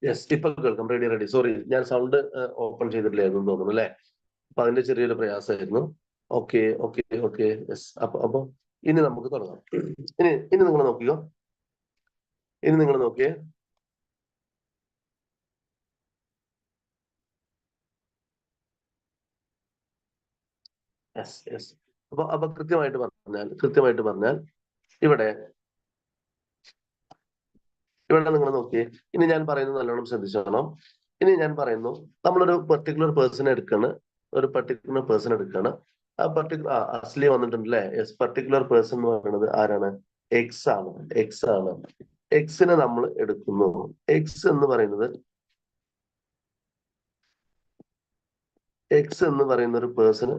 Yes, ഇപ്പൊ കേൾക്കാം. Ready. Sorry, ഞാൻ സൗണ്ട് ഓപ്പൺ ചെയ്തിട്ടില്ലായിരുന്നു തോന്നുന്നു അല്ലെ. അപ്പൊ അതിന്റെ ചെറിയൊരു പ്രയാസമായിരുന്നു. ഓക്കെ. യെസ്. അപ്പൊ ഇനി നമുക്ക് തുടങ്ങാം. ഇനി നിങ്ങൾ നോക്കിയോ. ഇനി നിങ്ങൾ നോക്കിയേ. യെസ്. അപ്പൊ കൃത്യമായിട്ട് പറഞ്ഞാൽ ഇവിടെ നിങ്ങൾ നോക്കിയേ. ഇനി ഞാൻ പറയുന്നത് നല്ലോണം ശ്രദ്ധിച്ചോണം. ഇനി ഞാൻ പറയുന്നു, നമ്മളൊരു പെർട്ടിക്കുലർ പേഴ്സൺ എടുക്കാണ്. ആ അസ്ലി വന്നിട്ടുണ്ട് അല്ലെ. യെസ്, പെർട്ടിക്കുലർ പേഴ്സൺ എന്ന് പറയുന്നത് ആരാണ്? എക്സ് ആണ്. എക്സിനെ നമ്മൾ എടുക്കുന്നു. എക്സ് എന്ന് പറയുന്ന ഒരു പേഴ്സണ്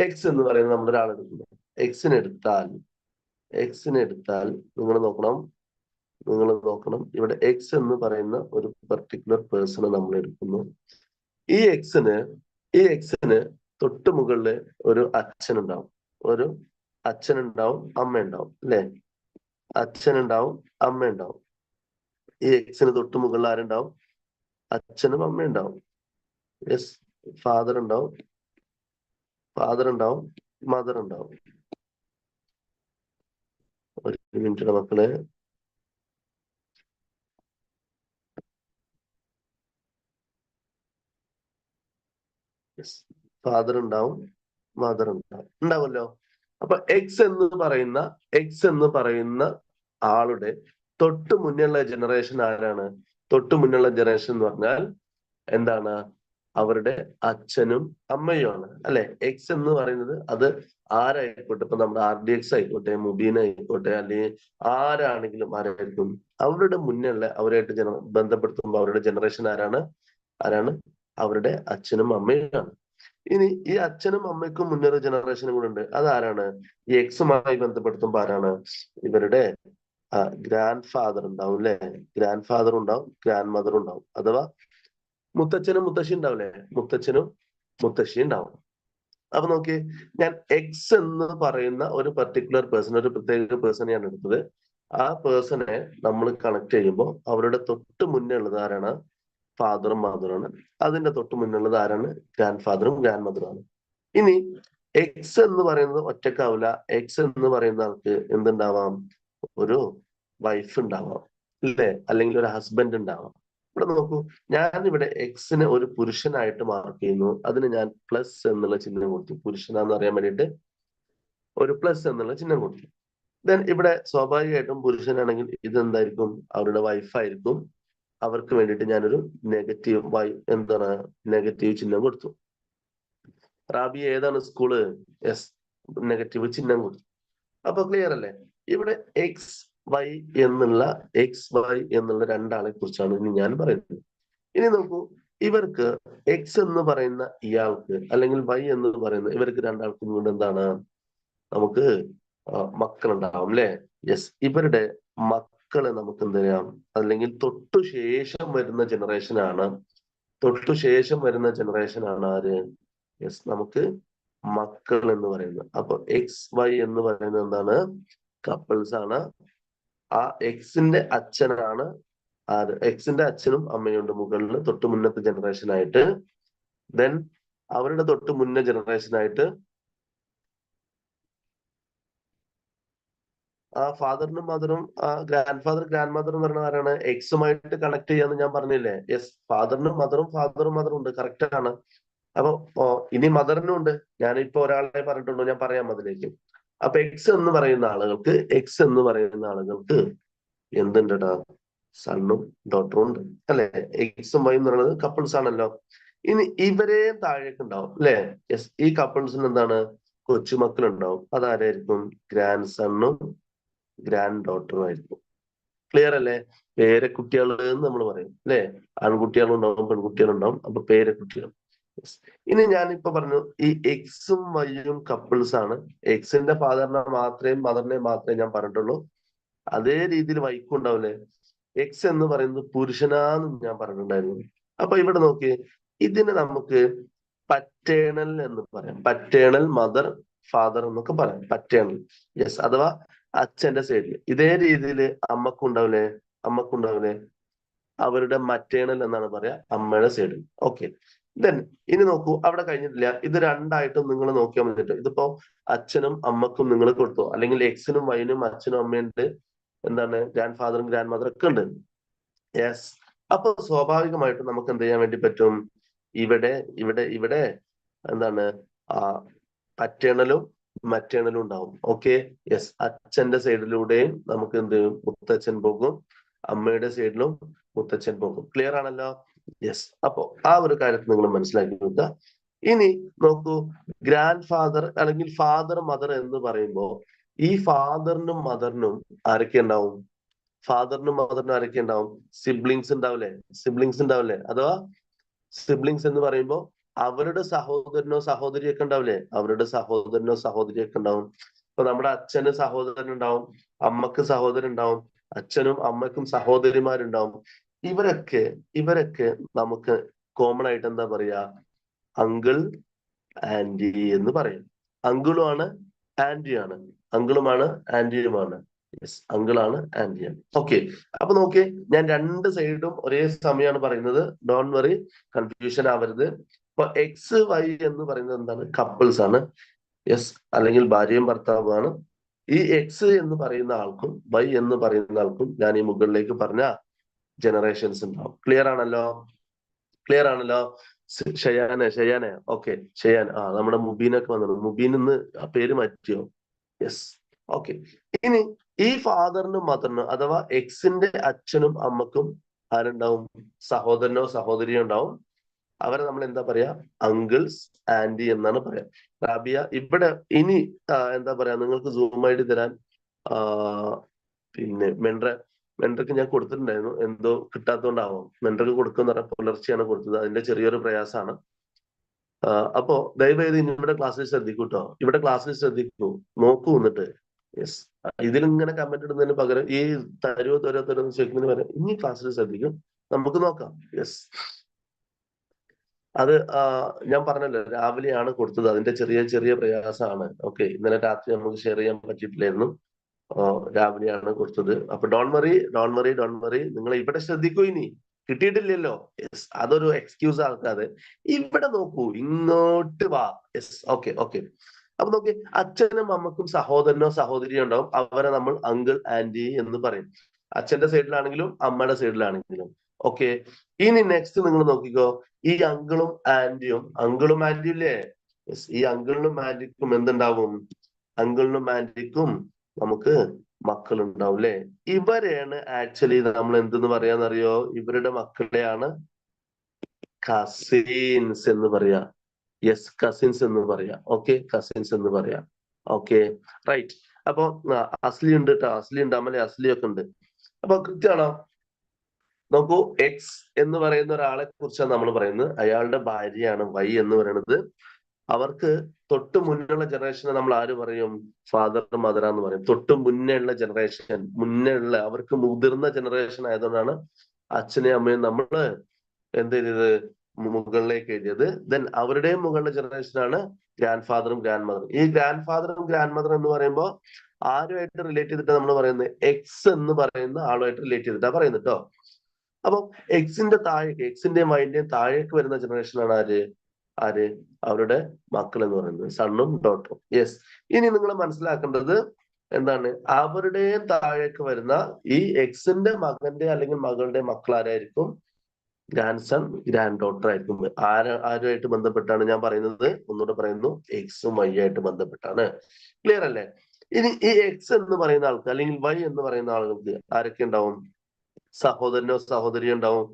എക്സ് എന്ന് പറയുന്നത് നമ്മൾ ഒരാൾ എടുക്കുന്നു. എക്സിനെ എടുത്താൽ നിങ്ങൾ നോക്കണം ഇവിടെ എക്സ് എന്ന് പറയുന്ന ഒരു പെർട്ടിക്കുലർ പേഴ്സണെ നമ്മൾ എടുക്കുന്നു. ഈ എക്സിന് തൊട്ട് മുകളില് ഒരു അച്ഛനുണ്ടാവും, അമ്മയുണ്ടാവും അല്ലെ. അച്ഛനുണ്ടാവും, അമ്മയുണ്ടാവും. ഈ എക്സിന് തൊട്ട് മുകളിൽ ആരുണ്ടാവും? അച്ഛനും അമ്മയുണ്ടാവും. യെസ്, ഫാദർ ഉണ്ടാവും, മദർ ഉണ്ടാവും. ഒരു മിനിറ്റ് മക്കളെ. ഫാദർ ഉണ്ടാവും, മദർ ഉണ്ടാവുമല്ലോ. അപ്പൊ എക്സ് എന്ന് പറയുന്ന ആളുടെ തൊട്ട് മുന്നുള്ള ജനറേഷൻ ആരാണ്? തൊട്ട് മുന്നുള്ള ജനറേഷൻ എന്ന് പറഞ്ഞാൽ എന്താണ്? അവരുടെ അച്ഛനും അമ്മയുമാണ് അല്ലെ. എക്സ് എന്ന് പറയുന്നത് അത് ആരായിക്കോട്ടെ, ഇപ്പൊ നമ്മുടെ RDX ആയിക്കോട്ടെ, മുബീൻ ആയിക്കോട്ടെ, അല്ലെങ്കിൽ ആരായിരിക്കും അവരുടെ മുന്നുള്ള അവരായിട്ട് ബന്ധപ്പെടുത്തുമ്പോൾ അവരുടെ ജനറേഷൻ ആരാണ്? അവരുടെ അച്ഛനും അമ്മയുമാണ്. ഇനി ഈ അച്ഛനും അമ്മയ്ക്കും മുന്നൊരു ജനറേഷനും കൂടെ ഉണ്ട്. അതാരാണ്? ഈ എക്സുമായി ബന്ധപ്പെടുത്തുമ്പോ ആരാണ്? ഇവരുടെ ഗ്രാൻഡ് ഫാദർ ഉണ്ടാവും അല്ലെ. ഗ്രാൻഡ് ഫാദർ ഉണ്ടാവും, ഗ്രാൻഡ് മദർ ഉണ്ടാവും. അഥവാ മുത്തച്ഛനും മുത്തശ്ശി ഉണ്ടാവില്ലേ. മുത്തശ്ശി ഉണ്ടാവും. അപ്പൊ നോക്കി, ഞാൻ എക്സ് എന്ന് പറയുന്ന ഒരു പർട്ടിക്കുലർ പേഴ്സൺ, ഒരു പ്രത്യേക പേഴ്സണെയാണ് എടുത്തത്. ആ പേഴ്സണെ നമ്മൾ കണക്ട് ചെയ്യുമ്പോൾ അവരുടെ തൊട്ട് മുന്നേ ഉള്ളത് ആരാണ്? ഫാദറും മദറുമാണ്. അതിന്റെ തൊട്ട് മുന്നുള്ളത് ആരാണ്? ഗ്രാൻഡ് ഫാദറും ഗ്രാൻഡ് മദറുമാണ്. ഇനി എക്സ് എന്ന് പറയുന്നത് ഒറ്റക്കാവില്ല. എക്സ് എന്ന് പറയുന്ന ആൾക്ക് എന്തുണ്ടാവാം? ഒരു വൈഫ് ഉണ്ടാവാം അല്ലേ, അല്ലെങ്കിൽ ഒരു ഹസ്ബൻഡ് ഉണ്ടാവാം. ഇവിടെ നോക്കൂ, ഞാൻ ഇവിടെ എക്സിനെ ഒരു പുരുഷനായിട്ട് മാർക്ക് ചെയ്യുന്നു. അതിന് ഞാൻ പ്ലസ് എന്നുള്ള ചിഹ്നം കൊടുത്തു. പുരുഷനാന്ന് അറിയാൻ വേണ്ടിയിട്ട് ഒരു പ്ലസ് എന്നുള്ള ചിഹ്നം കൊടുത്തു. ദെൻ ഇവിടെ സ്വാഭാവികമായിട്ടും പുരുഷനാണെങ്കിൽ ഇതെന്തായിരിക്കും? അവരുടെ വൈഫായിരിക്കും. അവർക്ക് വേണ്ടിയിട്ട് ഞാനൊരു നെഗറ്റീവ് ചിഹ്നം കൊടുത്തു. റാബി ഏതാണ് സ്കൂള്? യെസ്, നെഗറ്റീവ് ചിഹ്നം കൊടുത്തു. അപ്പൊ ക്ലിയർ അല്ലേ? ഇവിടെ എക്സ് വൈ എന്നുള്ള രണ്ടാളെ കുറിച്ചാണ് ഇനി ഞാൻ പറയുന്നത്. ഇനി നോക്കൂ, ഇവർക്ക് എക്സ് എന്ന് പറയുന്ന ഇയാൾക്ക് അല്ലെങ്കിൽ വൈ എന്ന് പറയുന്ന ഇവർക്ക് രണ്ടാൾക്കും കൊണ്ട് എന്താണ്? നമുക്ക് മക്കളുണ്ടാവും അല്ലെ. യെസ്, ഇവരുടെ മക്കളെ നമുക്ക് എന്ത് ചെയ്യാം? അല്ലെങ്കിൽ തൊട്ടുശേഷം വരുന്ന ജനറേഷൻ ആണ് ആര്? യെസ്, നമുക്ക് മക്കൾ എന്ന് പറയുന്നത്. അപ്പൊ എക്സ് വൈ എന്ന് പറയുന്നത് എന്താണ്? കപ്പിൾസ് ആണ്. ആ എക്സിന്റെ അച്ഛനാണ് ആര്? എക്സിന്റെ അച്ഛനും അമ്മയുണ്ട് മുകളിൽ തൊട്ട് മുന്നത്തെ ജനറേഷൻ ആയിട്ട്. ദെൻ അവരുടെ തൊട്ട് മുന്നേ ജനറേഷൻ ആയിട്ട് ആ ഫാദറിനും മദറും ഗ്രാൻഡ് ഗ്രാൻഡ് മദർ എന്ന് പറയുന്നത് ആരാണ്? എക്സുമായിട്ട് കണക്ട് ചെയ്യാന്ന് ഞാൻ പറഞ്ഞില്ലേ. യെസ്, ഫാദറും മദറും ഉണ്ട്. കറക്റ്റ് ആണ്. അപ്പൊ ഇനി മദറിനും ഉണ്ട്. ഞാനിപ്പോ ഒരാളെ പറഞ്ഞിട്ടുള്ളൂ, ഞാൻ പറയാം അതിലേക്ക്. അപ്പൊ എക്സ് എന്ന് പറയുന്ന ആളുകൾക്ക് എന്തുണ്ടടാ? സണ്ണും ഡോട്ടറും ഉണ്ട് അല്ലെ. എക്സും വൈ എന്ന് പറയുന്നത് കപ്പിൾസ് ആണല്ലോ. ഇനി ഇവരെ താഴേക്ക് ഉണ്ടാവും അല്ലെ. യെസ്, ഈ കപ്പിൾസിന് എന്താണ്? കൊച്ചുമക്കൾ ഉണ്ടാവും. അതാരായിരിക്കും? ഗ്രാൻഡ് സണ്ണും ഗ്രാൻഡ് ഡോട്ടറും ആയിരിക്കും. ക്ലിയർ അല്ലേ? പേരക്കുട്ടികൾ എന്ന് നമ്മൾ പറയും അല്ലെ. ആൺകുട്ടികളുണ്ടാവും, പെൺകുട്ടികളുണ്ടാവും. അപ്പൊ പേരക്കുട്ടികൾ. ഇനി ഞാനിപ്പോ പറഞ്ഞു, ഈ എക്സും വൈയും കപ്പിൾസ് ആണ്. എക്സിന്റെ ഫാദറിനെ മദറിനെ മാത്രമേ ഞാൻ പറഞ്ഞിട്ടുള്ളൂ. അതേ രീതിയിൽ വൈക്കും ഉണ്ടാവില്ലേ? എക്സ് എന്ന് പറയുന്നത് പുരുഷനാന്ന് ഞാൻ പറഞ്ഞിട്ടുണ്ടായിരുന്നു. അപ്പൊ ഇവിടെ നോക്കിയേ, ഇതിന് നമുക്ക് പറ്റേണൽ എന്ന് പറയാം. പറ്റേണൽ മദർ ഫാദർ എന്നൊക്കെ പറയാം. പറ്റേണൽ, യെസ്, അഥവാ അച്ഛന്റെ സൈഡിൽ. ഇതേ രീതിയിൽ അമ്മക്കുണ്ടാവില്ലേ? അമ്മക്കുണ്ടാവില്ലേ? അവരുടെ മറ്റേണൽ എന്നാണ് പറയാ, അമ്മയുടെ സൈഡിൽ. ഓക്കെ, ദെൻ ഇനി നോക്കൂ, അവിടെ കഴിഞ്ഞിട്ടില്ല. ഇത് രണ്ടായിട്ടും നിങ്ങൾ നോക്കിയാൽ മതിട്ടോ. ഇതിപ്പോ അച്ഛനും അമ്മക്കും നിങ്ങൾ കൊടുത്തു, അല്ലെങ്കിൽ എക്സിനും വൈനും അച്ഛനും അമ്മയുണ്ട്, എന്താണ്, ഗ്രാൻഡ് ഫാദറും ഗ്രാൻഡ് മദറും ഒക്കെ ഉണ്ട്. യെസ്. അപ്പൊ സ്വാഭാവികമായിട്ടും നമുക്ക് എന്ത് ചെയ്യാൻ വേണ്ടി പറ്റും? ഇവിടെ ഇവിടെ ഇവിടെ എന്താണ്, ആ പറ്റേണലും മറ്റേണലും ഉണ്ടാവും. Okay, yes. അച്ഛന്റെ സൈഡിലൂടെയും നമുക്ക് എന്ത്, മുത്തച്ഛൻ പോകും, അമ്മയുടെ സൈഡിലും മുത്തച്ഛൻ പോകും. ക്ലിയർ ആണല്ലോ? യെസ്. അപ്പോ ആ ഒരു കാര്യത്തിൽ നിങ്ങൾ മനസ്സിലാക്കി വെക്കുക. ഇനി നോക്കൂ, ഗ്രാൻഡ് ഫാദർ അല്ലെങ്കിൽ ഫാദർ മദർ എന്ന് പറയുമ്പോ ഈ ഫാദറിനും മദറിനും ആരൊക്കെ ഉണ്ടാവും? ഫാദറിനും മദറിനും ആരൊക്കെ ഉണ്ടാവും? സിബ്ലിങ്സ് ഉണ്ടാവില്ലേ? സിബ്ലിങ്സ് ഉണ്ടാവില്ലേ? അഥവാ സിബ്ലിങ്സ് എന്ന് പറയുമ്പോ അവരുടെ സഹോദരനോ സഹോദരിയൊക്കെ ഉണ്ടാവില്ലേ? അവരുടെ സഹോദരനോ സഹോദരിയൊക്കെ ഉണ്ടാവും. ഇപ്പൊ നമ്മുടെ അച്ഛന് സഹോദരൻ ഉണ്ടാവും, അമ്മക്ക് സഹോദരൻ ഉണ്ടാവും, അച്ഛനും അമ്മയ്ക്കും സഹോദരിമാരുണ്ടാവും. ഇവരൊക്കെ ഇവരൊക്കെ നമുക്ക് കോമൺ ആയിട്ട് എന്താ പറയാ? അങ്കിൾ, ആന്റി എന്ന് പറയും. അങ്കിളും ആണ് ആന്റിയാണ്. അങ്കിളുമാണ് ആന്റിയുമാണ്. യെസ്, അങ്കിളാണ് ആന്റിയാണ്. ഓക്കെ, അപ്പൊ നോക്കിയേ, ഞാൻ രണ്ട് സൈഡും ഒരേ സമയമാണ് പറയുന്നത്. ഡോൺ വറി, കൺഫ്യൂഷൻ ആവരുത്. ഇപ്പൊ എക്സ് വൈ എന്ന് പറയുന്നത് എന്താണ്? കപ്പിൾസ് ആണ്. യെസ്, അല്ലെങ്കിൽ ഭാര്യയും ഭർത്താവുമാണ്. ഈ എക്സ് എന്ന് പറയുന്ന ആൾക്കും വൈ എന്ന് പറയുന്ന ആൾക്കും ഞാൻ ഈ മുകളിലേക്ക് പറഞ്ഞ ജനറേഷൻസ് ഉണ്ടാവും. ക്ലിയർ ആണല്ലോ? ക്ലിയർ ആണല്ലോ? ഷയാനെ ഓക്കെ, ഷയാൻ, നമ്മുടെ മുബീനൊക്കെ വന്നത്. മുബീൻ ഇന്ന് ആ പേര് മാറ്റിയോ? യെസ്. ഓക്കെ, ഇനി ഈ ഫാദറിനും മദറിനും അഥവാ എക്സിന്റെ അച്ഛനും അമ്മക്കും ആരുണ്ടാവും? സഹോദരനോ സഹോദരിയോ ഉണ്ടാവും. അവരെ നമ്മൾ എന്താ പറയാ? അങ്കിൾസ്, ആന്റി എന്നാണ് പറയാ. റാബിയ, ഇവിടെ ഇനി എന്താ പറയാ, നിങ്ങൾക്ക് സൂം ആയിട്ട് തരാൻ പിന്നെ മെൻഡർക്ക് ഞാൻ കൊടുത്തിട്ടുണ്ടായിരുന്നു, എന്തോ കിട്ടാത്തതുകൊണ്ടാവും. മെൻഡർക്ക് കൊടുക്കുന്ന പറഞ്ഞാൽ പുലർച്ചെയാണ് കൊടുത്തത്, അതിന്റെ ചെറിയൊരു പ്രയാസമാണ്. അപ്പോ ദയവേത് ഇനി ഇവിടെ ക്ലാസ്സിൽ ശ്രദ്ധിക്കൂ കേട്ടോ. ഇവിടെ ക്ലാസ്സിൽ ശ്രദ്ധിക്കൂ, നോക്കൂ എന്നിട്ട്. യെസ്, ഇതിലിങ്ങനെ കമന്റ് ഇടുന്നതിന് പകരം ഈ തരുവോ ചോദിക്കുന്നതിന് പകരം ഇനി ക്ലാസ്സിൽ ശ്രദ്ധിക്കും, നമുക്ക് നോക്കാം. യെസ്, അത് ഞാൻ പറഞ്ഞല്ലോ, രാവിലെയാണ് കൊടുത്തത്, അതിന്റെ ചെറിയ ചെറിയ പ്രയാസമാണ്. ഓക്കെ, ഇന്നലെ രാത്രി നമുക്ക് ഷെയർ ചെയ്യാൻ പറ്റിയിട്ടില്ലായിരുന്നു. രാവിലെയാണ് കൊടുത്തത്. അപ്പൊ ഡോൺ വറി, നിങ്ങൾ ഇവിടെ ശ്രദ്ധിക്കൂ. ഇനി കിട്ടിയിട്ടില്ലല്ലോ, യെസ്, അതൊരു എക്സ്ക്യൂസ് ആൾക്കാതെ ഇവിടെ നോക്കൂ, ഇങ്ങോട്ട് വാ. Yes, okay okay. അപ്പൊ നോക്കി, അച്ഛനും അമ്മക്കും സഹോദരനോ സഹോദരിയോ ഉണ്ടാവും. അവരെ നമ്മൾ അങ്കിൾ, ആന്റി എന്ന് പറയും. അച്ഛന്റെ സൈഡിലാണെങ്കിലും അമ്മയുടെ സൈഡിലാണെങ്കിലും. ഓക്കെ, ഇനി നെക്സ്റ്റ് നിങ്ങൾ നോക്കിക്കോ, ഈ അങ്കിളും ആന്റിയും ഇല്ലേ? യെസ്, ഈ അങ്കിളിനും ആന്റിക്കും എന്തുണ്ടാവും? അങ്കിളിനും ആന്റിക്കും നമുക്ക് മക്കളുണ്ടാവും അല്ലെ? ഇവരെയാണ് ആക്ച്വലി നമ്മൾ എന്തെന്ന് പറയാന്നറിയോ? ഇവരുടെ മക്കളെയാണ് കസിൻസ് എന്ന് പറയാ. യെസ്, കസിൻസ് എന്ന് പറയാ. ഓക്കെ, കസിൻസ് എന്ന് പറയാ. Okay, right. അപ്പൊ അസ്ലി ഉണ്ട് കേട്ടോ, അസ്ലി ഉണ്ട്, അമലെ അസ്ലി ഒക്കെ ഉണ്ട്. അപ്പൊ കൃത്യമാണോ? നോക്കൂ, എക്സ് എന്ന് പറയുന്ന ഒരാളെ കുറിച്ചാണ് നമ്മൾ പറയുന്നത്. അയാളുടെ ഭാര്യയാണ് വൈ എന്ന് പറയുന്നത്. അവർക്ക് തൊട്ട് മുന്നുള്ള ജനറേഷനെ നമ്മൾ ആര് പറയും? ഫാദർ മദർ എന്ന് പറയും. തൊട്ട് മുന്നേ ഉള്ള ജനറേഷൻ, അവർക്ക് മുതിർന്ന ജനറേഷൻ ആയതുകൊണ്ടാണ് അച്ഛനെയും അമ്മയും നമ്മള് എന്ത് ചെയ്തത്? മുകളിലേക്ക് എഴുതിയത്. ദെൻ അവരുടെയും മുകളിലെ ജനറേഷനാണ് ഗ്രാൻഡ് ഫാദറും ഗ്രാൻഡ് മദറും. ഈ ഗ്രാൻഡ് ഫാദറും ഗ്രാൻഡ് മദറും എന്ന് പറയുമ്പോൾ ആരുമായിട്ട് റിലേറ്റ് ചെയ്തിട്ടാണ് നമ്മൾ പറയുന്നത്? എക്സ് എന്ന് പറയുന്ന ആളുമായിട്ട് റിലേറ്റ് ചെയ്തിട്ടാണ് പറയുന്നത് കേട്ടോ. അപ്പൊ എക്സിന്റെ താഴേക്ക്, എക്സിന്റെയും വൈന്റെയും താഴേക്ക് വരുന്ന ജനറേഷനാണ് ആര്? അവരുടെ മക്കൾ എന്ന് പറയുന്നത്, സണ്ണും ഡോട്ടറും. യെസ്, ഇനി നിങ്ങൾ മനസ്സിലാക്കേണ്ടത് എന്താണ്? അവരുടെയും താഴേക്ക് വരുന്ന ഈ എക്സിന്റെ മകന്റെ അല്ലെങ്കിൽ മകളുടെ മക്കൾ ആരായിരിക്കും? ഗ്രാൻഡ് സൺ, ഗ്രാൻഡ് ഡോട്ടർ ആയിരിക്കും. ആരുമായിട്ട് ബന്ധപ്പെട്ടാണ് ഞാൻ പറയുന്നത്? ഒന്നുകൂടെ പറയുന്നു, എക്സും വൈ ആയിട്ട് ബന്ധപ്പെട്ടാണ്. ക്ലിയർ അല്ലേ? ഇനി ഈ എക്സ് എന്ന് പറയുന്ന ആൾക്ക് അല്ലെങ്കിൽ വൈ എന്ന് പറയുന്ന ആളുകൾക്ക് ആരൊക്കെ ഉണ്ടാവും? സഹോദരനോ സഹോദരിയോ ഉണ്ടാവും.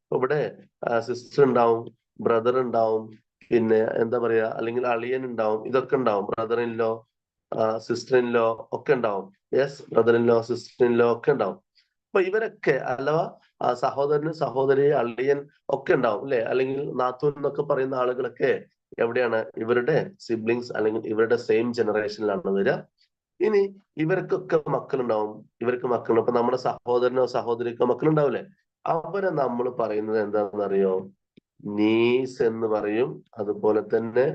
അപ്പൊ ഇവിടെ സിസ്റ്റർ ഉണ്ടാവും, ബ്രദർ ഉണ്ടാവും, പിന്നെ എന്താ പറയാ, അല്ലെങ്കിൽ അളിയൻ ഉണ്ടാവും. ഇതൊക്കെ ഉണ്ടാവും. Brother in law, sister in law ഒക്കെ ഉണ്ടാവും. Yes, brother in law, sister in law ഒക്കെ ഉണ്ടാവും. അപ്പൊ ഇവരൊക്കെ അഥവാ സഹോദരന് സഹോദരി, അളിയൻ ഒക്കെ ഉണ്ടാവും അല്ലെ? അല്ലെങ്കിൽ നാത്തൂൻ എന്നൊക്കെ പറയുന്ന ആളുകളൊക്കെ എവിടെയാണ്? ഇവരുടെ സിബ്ലിങ്സ് അല്ലെങ്കിൽ ഇവരുടെ സെയിം ജനറേഷനിലാണ് വരിക. ഇനി ഇവർക്കൊക്കെ മക്കളുണ്ടാവും, ഇവർക്ക് മക്കളുണ്ട്. അപ്പൊ നമ്മുടെ സഹോദരനോ സഹോദരിക്കോ മക്കളുണ്ടാവില്ലേ? അവരെ നമ്മൾ പറയുന്നത് എന്താണെന്നറിയോ? നീസ് എന്ന് പറയും. അതുപോലെ തന്നെ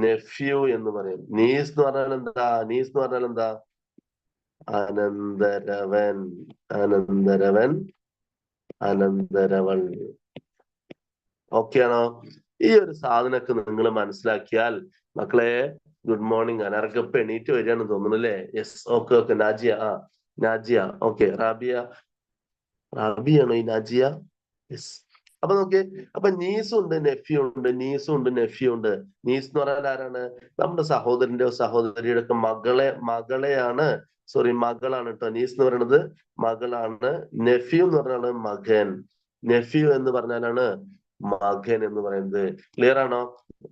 നെഫ്യൂ എന്ന് പറയും. നീസ് എന്ന് പറഞ്ഞാൽ എന്താ? നീസ് എന്ന് പറഞ്ഞാൽ എന്താ? അനന്തരവൻ, അനന്തരവൻ, അനന്തരവൾ. ഓക്കെ ആണോ? ഈ ഒരു സാധനമൊക്കെ നിങ്ങൾ മനസ്സിലാക്കിയാൽ മക്കളെ, ഗുഡ് മോർണിംഗ്. അനർഗപ്പ് എണീറ്റ് വരികയാണെന്ന് തോന്നുന്നു അല്ലേ? Yes, okay okay. Najiya, Najiya, okay. റാബിയാണോ ഈ നാജിയ? യെസ്. അപ്പൊ നോക്കിയേ, അപ്പൊ നീസും ഉണ്ട് നെഫ്യൂ ഉണ്ട്, നീസും ഉണ്ട് നെഫ്യൂ ഉണ്ട്. നീസ് എന്ന് പറഞ്ഞാൽ ആരാണ്? നമ്മുടെ സഹോദരന്റെയോ സഹോദരിയുടെ ഒക്കെ മകളെയാണ്. സോറി, മകളാണ് കേട്ടോ. നീസ് എന്ന് പറയുന്നത് മകളാണ്. നെഫ്യൂ എന്ന് പറഞ്ഞാൽ മകൻ. നെഫ്യൂ എന്ന് പറഞ്ഞാലാണ് മകൻ എന്ന് പറയുന്നത്. ക്ലിയർ ആണോ?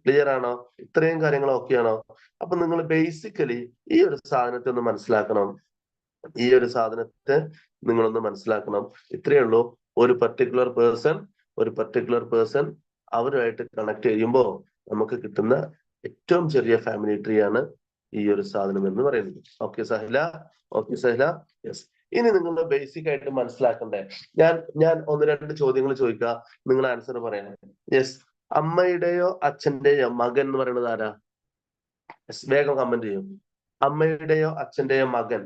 ക്ലിയർ ആണോ? ഇത്രയും കാര്യങ്ങൾ ഓക്കെയാണോ? അപ്പൊ നിങ്ങൾ ബേസിക്കലി ഈ ഒരു സാധനത്തെ ഒന്ന് മനസ്സിലാക്കണം. ഈ ഒരു സാധനത്തെ നിങ്ങളൊന്ന് മനസ്സിലാക്കണം. ഇത്രയേ ഉള്ളൂ. ഒരു പർട്ടിക്കുലർ പേഴ്സൺ അവരുമായിട്ട് കണക്ട് ചെയ്യുമ്പോൾ നമുക്ക് കിട്ടുന്ന ഏറ്റവും ചെറിയ ഫാമിലി ട്രീ ആണ് ഈ ഒരു സാധനം എന്ന് പറയുന്നത്. Okay Sahila? Okay Sahila? Yes. ഇനി നിങ്ങൾ ബേസിക് ആയിട്ട് മനസ്സിലാക്കണ്ടേ, ഞാൻ ഒന്ന് രണ്ട് ചോദ്യങ്ങൾ ചോദിക്കാം, നിങ്ങൾ ആൻസർ പറയണം. യെസ്. അമ്മയുടെയോ അച്ഛന്റെയോ മകൻ എന്ന് പറയുന്നത് ആരാ? വേഗം കമന്റ് ചെയ്യും. അമ്മയുടെയോ അച്ഛന്റെയോ മകൻ,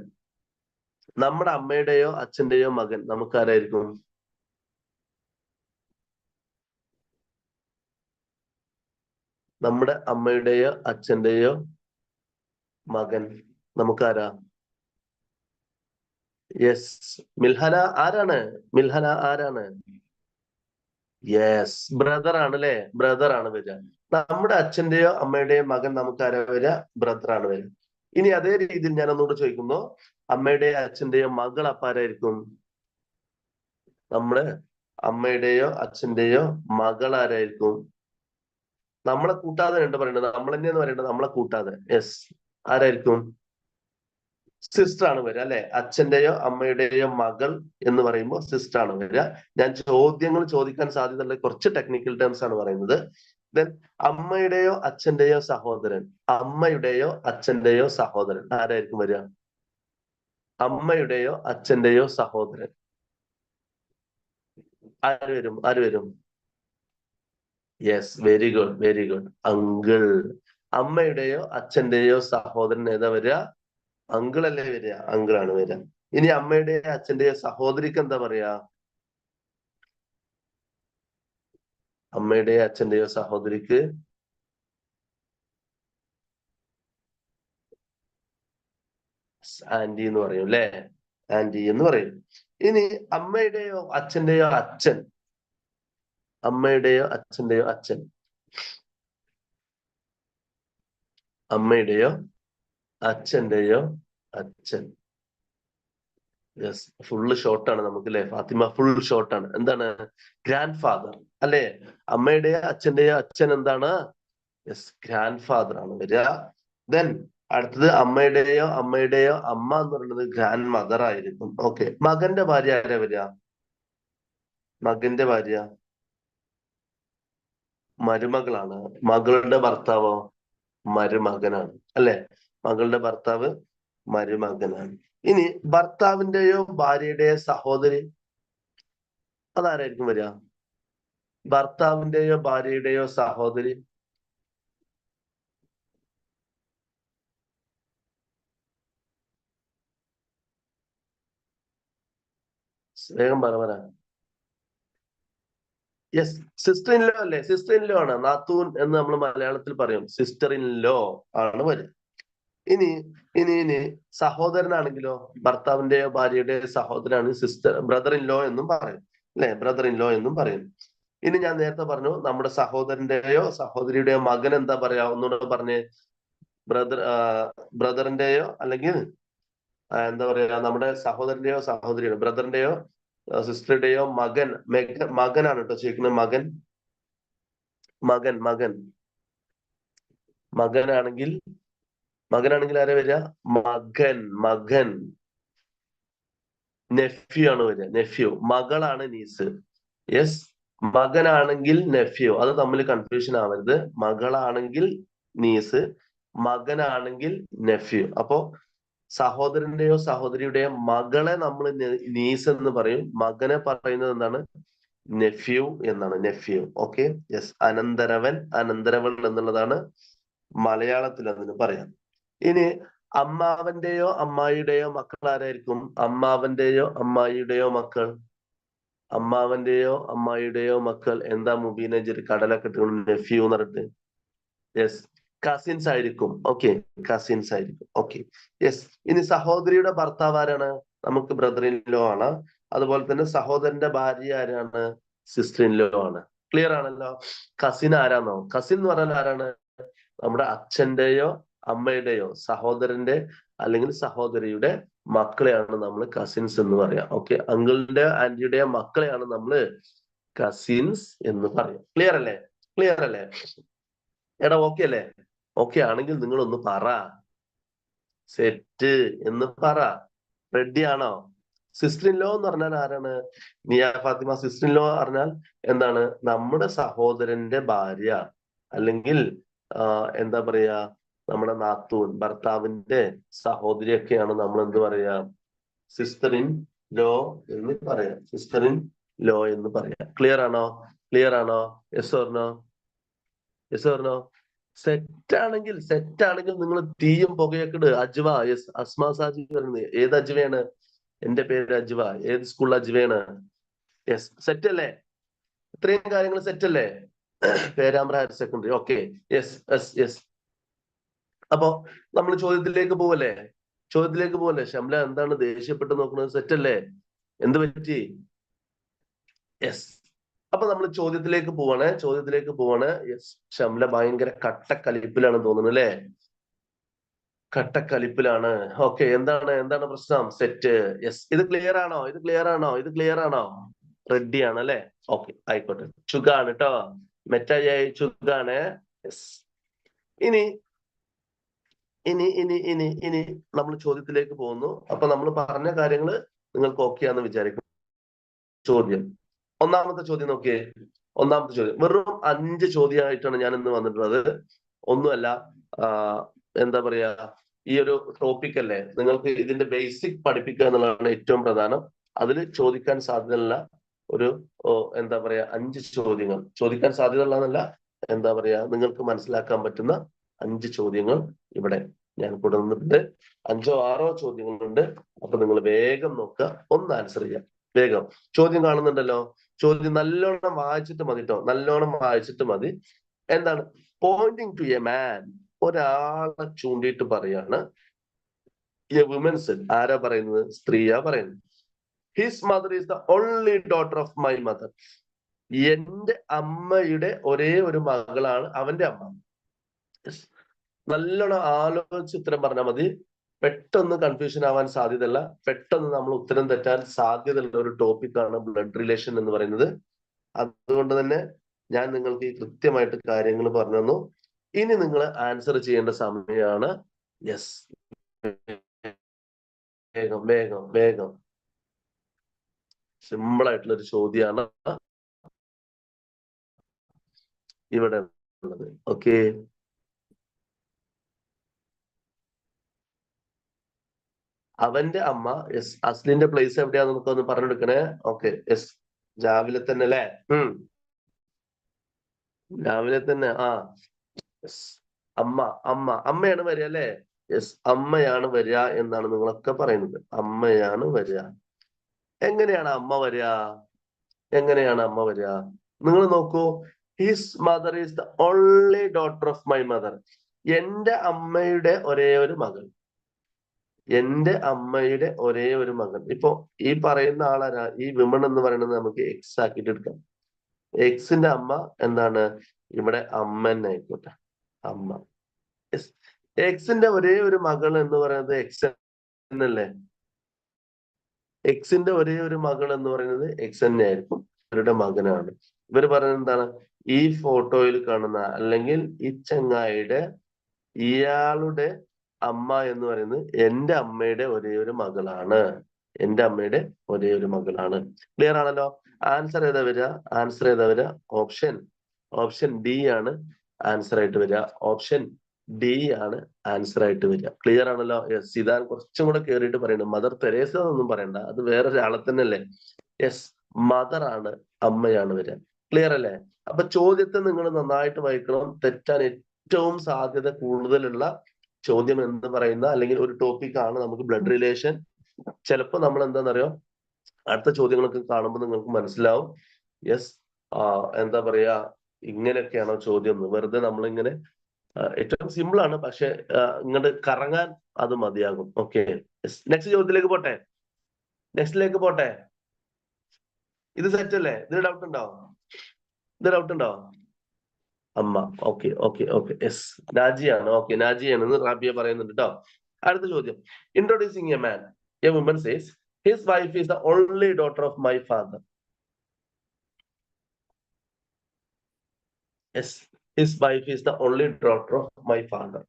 നമ്മുടെ അമ്മയുടെയോ അച്ഛന്റെയോ മകൻ നമുക്കാരായിരിക്കും? നമ്മുടെ അമ്മയുടെയോ അച്ഛന്റെയോ മകൻ നമുക്കാരാ? യെസ്. മിൽഹന ആരാണ്? മിൽഹന ആരാണ്? യെസ്, ബ്രദർ ആണ് അല്ലെ? ബ്രദർ ആണ് വരിക. നമ്മുടെ അച്ഛന്റെയോ അമ്മയുടെയോ മകൻ നമുക്കാരാ വരിക? ബ്രദർ ആണ് വരിക. ഇനി അതേ രീതിയിൽ ഞാൻ ഒന്നുകൂടെ ചോദിക്കുന്നു, അമ്മയുടെയോ അച്ഛന്റെയോ മകൾ അപ്പൊ ആരായിരിക്കും? നമ്മുടെ അമ്മയുടെയോ അച്ഛന്റെയോ മകൾ ആരായിരിക്കും? നമ്മളെ കൂട്ടാതെ ഉണ്ട് പറയേണ്ടത്, നമ്മൾ തന്നെയെന്ന് പറയേണ്ടത്, നമ്മളെ കൂട്ടാതെ. യെസ്, ആരായിരിക്കും? സിസ്റ്റർ ആണ് വരിക അല്ലെ? അച്ഛന്റെയോ അമ്മയുടെയോ മകൾ എന്ന് പറയുമ്പോൾ സിസ്റ്റർ ആണ് വരിക. ഞാൻ ചോദ്യങ്ങൾ ചോദിക്കാൻ സാധ്യതയുള്ള കുറച്ച് ടെക്നിക്കൽ ടേംസ് ആണ് പറയുന്നത്. ദെൻ അമ്മയുടെയോ അച്ഛന്റെയോ സഹോദരൻ, അമ്മയുടെയോ അച്ഛന്റെയോ സഹോദരൻ ആരായിരിക്കും വരിക? അമ്മയുടെയോ അച്ഛന്റെയോ സഹോദരൻ ആര് വരും? ആര് വരും? Yes, very good, very good. Uncle. അമ്മയുടെയോ അച്ഛന്റെയോ സഹോദരൻ ഏതാ വരിക? അങ്കിൾ അല്ലേ വരിക? അങ്കിൾ ആണ് വരിക. ഇനി അമ്മയുടെയോ അച്ഛന്റെയോ സഹോദരിക്ക് എന്താ പറയാ? അമ്മയുടെയോ അച്ഛന്റെയോ സഹോദരിക്ക് ആന്റി എന്ന് പറയും അല്ലെ? ആന്റി എന്ന് പറയും. ഇനി അമ്മയുടെയോ അച്ഛന്റെയോ അച്ഛൻ, അമ്മയുടെയോ അച്ഛന്റെയോ അച്ഛൻ, അമ്മയുടെയോ അച്ഛന്റെയോ അച്ഛൻ. യെസ്, ഫുള്ള് ഷോർട്ടാണ് നമുക്ക് അല്ലെ ഫാത്തിമ? ഫുൾ ഷോർട്ടാണ്. എന്താണ്? ഗ്രാൻഡ് ഫാദർ അല്ലെ? അമ്മയുടെയോ അച്ഛന്റെയോ അച്ഛൻ എന്താണ്? യെസ്, ഗ്രാൻഡ് ഫാദർ ആണ് വരിക. ദെൻ അടുത്തത് അമ്മയുടെയോ അമ്മ എന്ന് പറയുന്നത് ഗ്രാൻഡ് മദർ ആയിരിക്കും. ഓക്കെ. മകന്റെ ഭാര്യ ആരാ വരിക? മകന്റെ ഭാര്യ മരുമകളാണ്. മകളുടെ ഭർത്താവോ? മരുമകനാണ് അല്ലെ? മകളുടെ ഭർത്താവ് മരുമകനാണ്. ഇനി ഭർത്താവിന്റെയോ ഭാര്യയുടെയോ സഹോദരി അതാരായിരിക്കും വരിക? ഭർത്താവിന്റെയോ ഭാര്യയുടെയോ സഹോദരി വേഗം പറ. യെസ്, സിസ്റ്റർ ഇൻ ലോ അല്ലേ? സിസ്റ്റർ ഇൻ ലോ ആണ്. നാത്തൂൻ എന്ന് നമ്മൾ മലയാളത്തിൽ പറയും. സിസ്റ്റർ ഇൻ ലോ ആണ് വരിക. ഇനി ഇനി ഇനി സഹോദരനാണെങ്കിലോ? ഭർത്താവിന്റെയോ ഭാര്യയുടെയോ സഹോദരനാണ് ബ്രദർ ഇൻ ലോ എന്നും പറയും അല്ലെ? ബ്രദർ ഇൻ ലോ എന്നും പറയും. ഇനി ഞാൻ നേരത്തെ പറഞ്ഞു, നമ്മുടെ സഹോദരന്റെയോ സഹോദരിയുടെയോ മകൻ എന്താ പറയാ? ഒന്നുകൂടെ പറഞ്ഞേ. ബ്രദറിന്റെയോ അല്ലെങ്കിൽ എന്താ പറയാ, നമ്മുടെ സഹോദരന്റെയോ സഹോദരിയോ ബ്രദറിന്റെയോ സിസ്റ്ററുടെയോ മകനാണ് കേട്ടോ ചോദിക്കുന്നത്. മകൻ മകനാണെങ്കിൽ ആരാ വരിക? മകൻ നെഫ്യൂ ആണ് വരിക. നെഫ്യൂ. മകളാണ് നീസ്. യെസ്. മകനാണെങ്കിൽ നെഫ്യൂ. അത് തമ്മിൽ കൺഫ്യൂഷൻ ആവരുത്. മകളാണെങ്കിൽ നീസ്, മകനാണെങ്കിൽ നെഫ്യൂ. അപ്പോ സഹോദരന്റെയോ സഹോദരിയുടെയോ മകളെ നമ്മൾ നീസ് എന്ന് പറയും. മകനെ പറയുന്നത് എന്താണ്? നെഫ്യൂ എന്നാണ്. നെഫ്യൂ. ഓക്കെ. യെസ്. അനന്തരവൻ, അനന്തരവൾ എന്നുള്ളതാണ് മലയാളത്തിൽ അതിന് പറയാം. ഇനി അമ്മാവന്റെയോ അമ്മായിയുടെയോ മക്കൾ ആരായിരിക്കും? അമ്മാവന്റെയോ അമ്മായിയുടെയോ മക്കൾ. അമ്മാവന്റെയോ അമ്മായിയുടെയോ മക്കൾ എന്താ മുബീന ഒരു കടലൊക്കെ ഇട്ടുകൊണ്ട് നെഫ്യൂ എന്ന് പറഞ്ഞിട്ട്? യെസ്, കസിൻസ് ആയിരിക്കും. ഓക്കെ, കസിൻസ് ആയിരിക്കും. Okay, yes. ഇനി സഹോദരിയുടെ ഭർത്താവ് ആരാണ്? നമുക്ക് ബ്രദർ ഇൻ ലോ ആണ്. അതുപോലെ തന്നെ സഹോദരന്റെ ഭാര്യ ആരാണ്? സിസ്റ്റർ ഇൻ ലോ ആണ്. ക്ലിയർ ആണല്ലോ? കസിൻ ആരാന്നോ? കസിൻ എന്ന് പറഞ്ഞാൽ ആരാണ്? നമ്മുടെ അച്ഛന്റെയോ അമ്മയുടെയോ സഹോദരന്റെ അല്ലെങ്കിൽ സഹോദരിയുടെ മക്കളെയാണ് നമ്മൾ കസിൻസ് എന്ന് പറയാം. ഓക്കെ, അങ്കിളിന്റെ ആന്റിയുടെയോ മക്കളെയാണ് നമ്മൾ കസിൻസ് എന്ന് പറയാം. ക്ലിയർ അല്ലേ? ക്ലിയർ അല്ലേ? എടാ ഓക്കെ അല്ലേ? ഓക്കെ ആണെങ്കിൽ നിങ്ങൾ ഒന്ന് പറ, സെറ്റ് എന്ന് പറ. റെഡി ആണോ? സിസ്റ്റർ ഇൻ ലോ എന്ന് പറഞ്ഞാൽ ആരാണ്? നിയ ഫാത്തിമ, സിസ്റ്റർ ഇൻ ലോ പറഞ്ഞാൽ എന്താണ്? നമ്മുടെ സഹോദരന്റെ ഭാര്യ അല്ലെങ്കിൽ എന്താ പറയാ, നമ്മുടെ നാത്തൂൻ, ഭർത്താവിന്റെ സഹോദരിയൊക്കെയാണ് നമ്മൾ എന്ത് പറയാ? സിസ്റ്റർ ഇൻ ലോ എന്ന് പറയാം. സിസ്റ്റർ ഇൻ ലോ എന്ന് പറയാം. ക്ലിയർ ആണോ? ക്ലിയർ ആണോ? Yes or no? Yes or no? Set ആണെങ്കിൽ നിങ്ങൾ തീയും പുകയൊക്കെ ഇട്. അജ്വ, യെസ്. അസ്മാ സാജി പറയുന്നത് ഏത് അജ്വയാണ്? എന്റെ പേര് അജ്വ. ഏത് സ്കൂളിൽ അജ്വയാണ്? യെസ്. സെറ്റ് അല്ലേ? ഇത്രയും കാര്യങ്ങൾ സെറ്റ് അല്ലേ? Perambra higher secondary. Okay, yes yes yes. അപ്പോ നമ്മൾ ചോദ്യത്തിലേക്ക് പോവല്ലേ? ചോദ്യത്തിലേക്ക് പോവല്ലേ? ഷംല എന്താണ് ദേഷ്യപ്പെട്ട് നോക്കുന്നത്? സെറ്റ് അല്ലേ? എന്ത് പറ്റി? യെസ്. അപ്പൊ നമ്മൾ ചോദ്യത്തിലേക്ക് പോവാണ്. യെസ്. ഷംല ഭയങ്കര കട്ടക്കലിപ്പിലാണ് തോന്നുന്നു അല്ലേ? കട്ടക്കലിപ്പിലാണ്. ഓക്കെ, എന്താണ് പ്രശ്നം? സെറ്റ്. യെസ്. ഇത് ക്ലിയർ ആണോ? ഇത് ക്ലിയർ ആണോ? റെഡി ആണ് അല്ലെ? ഓക്കെ, ആയിക്കോട്ടെ. ചുഗാണ് കേട്ടോ. മെറ്റായി ചുഗാണ്. യെസ്. ഇനി ഇനി ഇനി ഇനി ഇനി നമ്മൾ ചോദ്യത്തിലേക്ക് പോകുന്നു. അപ്പൊ നമ്മൾ പറഞ്ഞ കാര്യങ്ങൾ നിങ്ങൾക്ക് ഓക്കെ ആണെന്ന് വിചാരിക്കും. ചോദ്യം, ഒന്നാമത്തെ ചോദ്യം നോക്കിയേ. ഒന്നാമത്തെ ചോദ്യം വെറും 5 ചോദ്യമായിട്ടാണ് ഞാൻ ഇന്ന് വന്നിട്ടുള്ളത്. ഒന്നുമല്ല, എന്താ പറയാ, ഈ ഒരു ടോപ്പിക് അല്ലേ, നിങ്ങൾക്ക് ഇതിന്റെ ബേസിക് പഠിപ്പിക്കുക എന്നുള്ളതാണ് ഏറ്റവും പ്രധാനം. അതിൽ ചോദിക്കാൻ സാധ്യതയുള്ള ഒരു എന്താ പറയാ 5 ചോദ്യങ്ങൾ ചോദിക്കാൻ സാധ്യതയുള്ളതല്ല, എന്താ പറയാ, നിങ്ങൾക്ക് മനസ്സിലാക്കാൻ പറ്റുന്ന 5 ചോദ്യങ്ങൾ ഇവിടെ ഞാൻ കൊടുത്തിട്ടുണ്ട്. 5ഓ 6ഓ ചോദ്യങ്ങളുണ്ട്. അപ്പൊ നിങ്ങൾ വേഗം നോക്കുക, ഒന്ന് ആൻസർ ചെയ്യാം വേഗം. ചോദ്യം കാണുന്നുണ്ടല്ലോ? ചോദ്യം നല്ലോണം വായിച്ചിട്ട് മതി കേട്ടോ, നല്ലോണം വായിച്ചിട്ട് മതി. എന്താണ്? പോയിന്റിങ് ടു എ മാൻ, ഒരാളെ ചൂണ്ടിയിട്ട് പറയാണ്. എ വുമൻ സെഡ്, ആരാ പറയുന്നത്? സ്ത്രീയാ പറയുന്നത്. His mother is the only daughter of my mother, എന്റെ അമ്മയുടെ ഒരേ ഒരു മകളാണ് അവന്റെ അമ്മ. നല്ലോണം ആലോചിച്ച് ഉത്തരം പറഞ്ഞാൽ മതി. പെട്ടെന്ന് കൺഫ്യൂഷൻ ആവാൻ സാധ്യതയല്ല, പെട്ടെന്ന് നമ്മൾ ഉത്തരം തെറ്റാൻ സാധ്യതയുള്ള ഒരു ടോപ്പിക്കാണ് ബ്ലഡ് റിലേഷൻ എന്ന് പറയുന്നത്. അതുകൊണ്ട് തന്നെ ഞാൻ നിങ്ങൾക്ക് ഈ കൃത്യമായിട്ട് കാര്യങ്ങൾ പറഞ്ഞു തന്നു. ഇനി നിങ്ങൾ ആൻസർ ചെയ്യേണ്ട സമയമാണ്. യെസ്, വേഗം വേഗം വേഗം. സിമ്പിൾ ആയിട്ടുള്ള ഒരു ചോദ്യമാണ് ഇവിടെ ഉള്ളത്. ഓക്കെ, അവന്റെ അമ്മ. യെസ്. അസ്ലിന്റെ പ്ലേസ് എവിടെയാന്ന് നമുക്ക് ഒന്ന് പറഞ്ഞെടുക്കണേ. Okay, yes. രാവിലെ തന്നെ അല്ലേ? രാവിലെ തന്നെ. യെസ്. അമ്മയാണ് വരിക അല്ലേ? യെസ്, അമ്മയാണ് വരിക എന്നാണ് നിങ്ങളൊക്കെ പറയുന്നത്. അമ്മയാണ് വരിക. എങ്ങനെയാണ് അമ്മ വരിക? നിങ്ങൾ നോക്കൂ. His mother is the only daughter of my mother, എന്റെ അമ്മയുടെ ഒരേ ഒരു മകൾ. ഇപ്പൊ ഈ പറയുന്ന ആളാരാ? ഈ വിമൺ എന്ന് പറയുന്നത് നമുക്ക് എക്സ് ആക്കിയിട്ട് എടുക്കാം. എക്സിന്റെ അമ്മ എന്താണ്? ഇവിടെ അമ്മന്നെ ആയിക്കോട്ടെ, അമ്മ. എക്സിന്റെ ഒരേ ഒരു മകൾ എന്ന് പറയുന്നത് എക്സ് എന്നല്ലേ? എക്സിന്റെ ഒരേ ഒരു മകൾ എന്ന് പറയുന്നത് എക്സ് തന്നെ ആയിരിക്കും, ഇവരുടെ മകനാണ്. ഇവര് പറയുന്നത് എന്താണ്? ഈ ഫോട്ടോയിൽ കാണുന്ന അല്ലെങ്കിൽ ഈ ചങ്ങായിയുടെ, ഇയാളുടെ അമ്മ എന്ന് പറയുന്നത് എന്റെ അമ്മയുടെ ഒരേ ഒരു മകളാണ്. ക്ലിയർ ആണല്ലോ? ആൻസർ ഏതാ വരിക? ഓപ്ഷൻ ഡി ആണ് ആൻസർ ആയിട്ട് വരിക. ഓപ്ഷൻ ഡി ആണ് ആൻസർ ആയിട്ട് വരിക. ക്ലിയർ ആണല്ലോ? യെസ്, ഇതാണ് കുറച്ചും കൂടെ കയറിയിട്ട് പറയുന്നത്. മദർ തെരേസ എന്നൊന്നും പറയണ്ട, അത് വേറൊരാളെ തന്നെ അല്ലേ. യെസ്, മദർ ആണ്, അമ്മയാണ് വരിക. ക്ലിയർ അല്ലേ? അപ്പൊ ചോദ്യത്തെ നിങ്ങൾ നന്നായിട്ട് വായിക്കണം. തെറ്റാൻ ഏറ്റവും സാധ്യത കൂടുതലുള്ള ചോദ്യം എന്ന് പറയുന്ന അല്ലെങ്കിൽ ഒരു ടോപ്പിക് ആണ് നമുക്ക് ബ്ലഡ് റിലേഷൻ. ചിലപ്പോ നമ്മൾ എന്താണെന്നറിയോ, അടുത്ത ചോദ്യങ്ങളൊക്കെ കാണുമ്പോൾ നിങ്ങൾക്ക് മനസ്സിലാവും. യെസ്, എന്താ പറയാ, ഇങ്ങനെയൊക്കെയാണോ ചോദ്യം എന്ന്. വെറുതെ നമ്മളിങ്ങനെ ഏറ്റവും സിമ്പിൾ ആണ്, പക്ഷെ ഇങ്ങോട്ട് കറങ്ങാൻ അത് മതിയാകും. ഓക്കെ, നെക്സ്റ്റ് ചോദ്യത്തിലേക്ക് പോട്ടെ. നെക്സ്റ്റിലേക്ക് പോട്ടെ. ഇത് സെറ്റ് അല്ലേ? ഇതിന് ഡൗട്ട് ഉണ്ടോ? ഇത് ഡൗട്ട് ഉണ്ടോ? അമ്മ. Okay okay okay. യെസ്, നാജിയാണ്. ഓക്കെ, നാജിയാണെന്ന് റാബിയ പറയുന്നുണ്ട് കേട്ടോ. അടുത്ത ചോദ്യം. Introducing a man, a woman says his wife is the only daughter of my father. Yes, his wife is the only daughter of my father.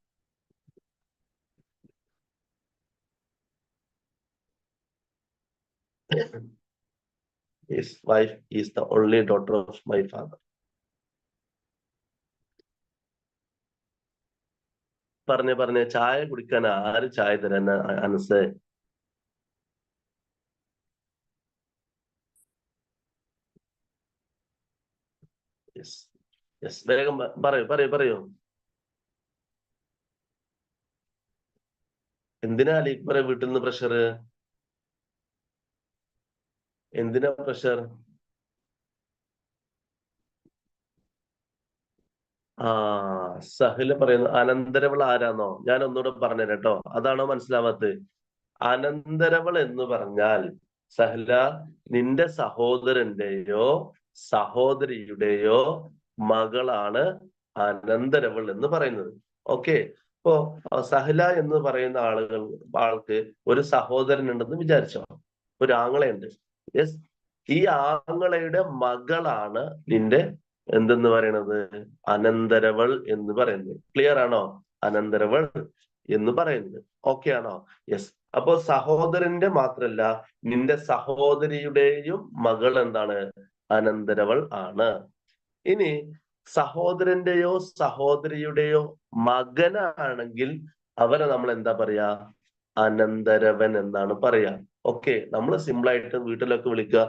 His wife is the only daughter of my father. പറഞ്ഞ ചായ കുടിക്കാൻ ആര് ചായ തരാൻ? Anas. Yes yes, വേഗം പറയൂ. എന്തിനാ അലീക്ബറെ വീട്ടിൽ നിന്ന് പ്രഷർ? എന്തിനാ പ്രഷർ? ആ, സഹില പറയുന്നു അനന്തരവൾ ആരാന്നോ? ഞാൻ ഒന്നുകൂടെ പറഞ്ഞുതരാം കേട്ടോ, അതാണോ മനസ്സിലാവാത്തത്? അനന്തരവൾ എന്ന് പറഞ്ഞാൽ സഹല, നിന്റെ സഹോദരന്റെയോ സഹോദരിയുടെയോ മകളാണ് അനന്തരവൾ എന്ന് പറയുന്നത്. ഓക്കെ, ഇപ്പോ സഹല എന്ന് പറയുന്ന ആൾക്ക് ഒരു സഹോദരൻ ഉണ്ടെന്ന് വിചാരിച്ചോ, ഒരു ആങ്ങളയുണ്ട്. യെസ്, ഈ ആങ്ങളയുടെ മകളാണ് നിന്റെ എന്തെന്ന് പറയണത്? അനന്തരവൾ എന്ന് പറയുന്നത്. ക്ലിയർ ആണോ? അനന്തരവൾ എന്ന് പറയുന്നത്. ഓക്കെ ആണോ? യെസ്. അപ്പോ സഹോദരന്റെ മാത്രല്ല, നിന്റെ സഹോദരിയുടെയും മകൾ എന്താണ്? അനന്തരവൾ ആണ്. ഇനി സഹോദരന്റെയോ സഹോദരിയുടെയോ മകനാണെങ്കിൽ അവരെ നമ്മൾ എന്താ പറയാ? അനന്തരവൻ എന്നാണ് പറയാ. ഓക്കെ, നമ്മൾ സിമ്പിൾ ആയിട്ട് വീട്ടിലൊക്കെ വിളിക്കുക,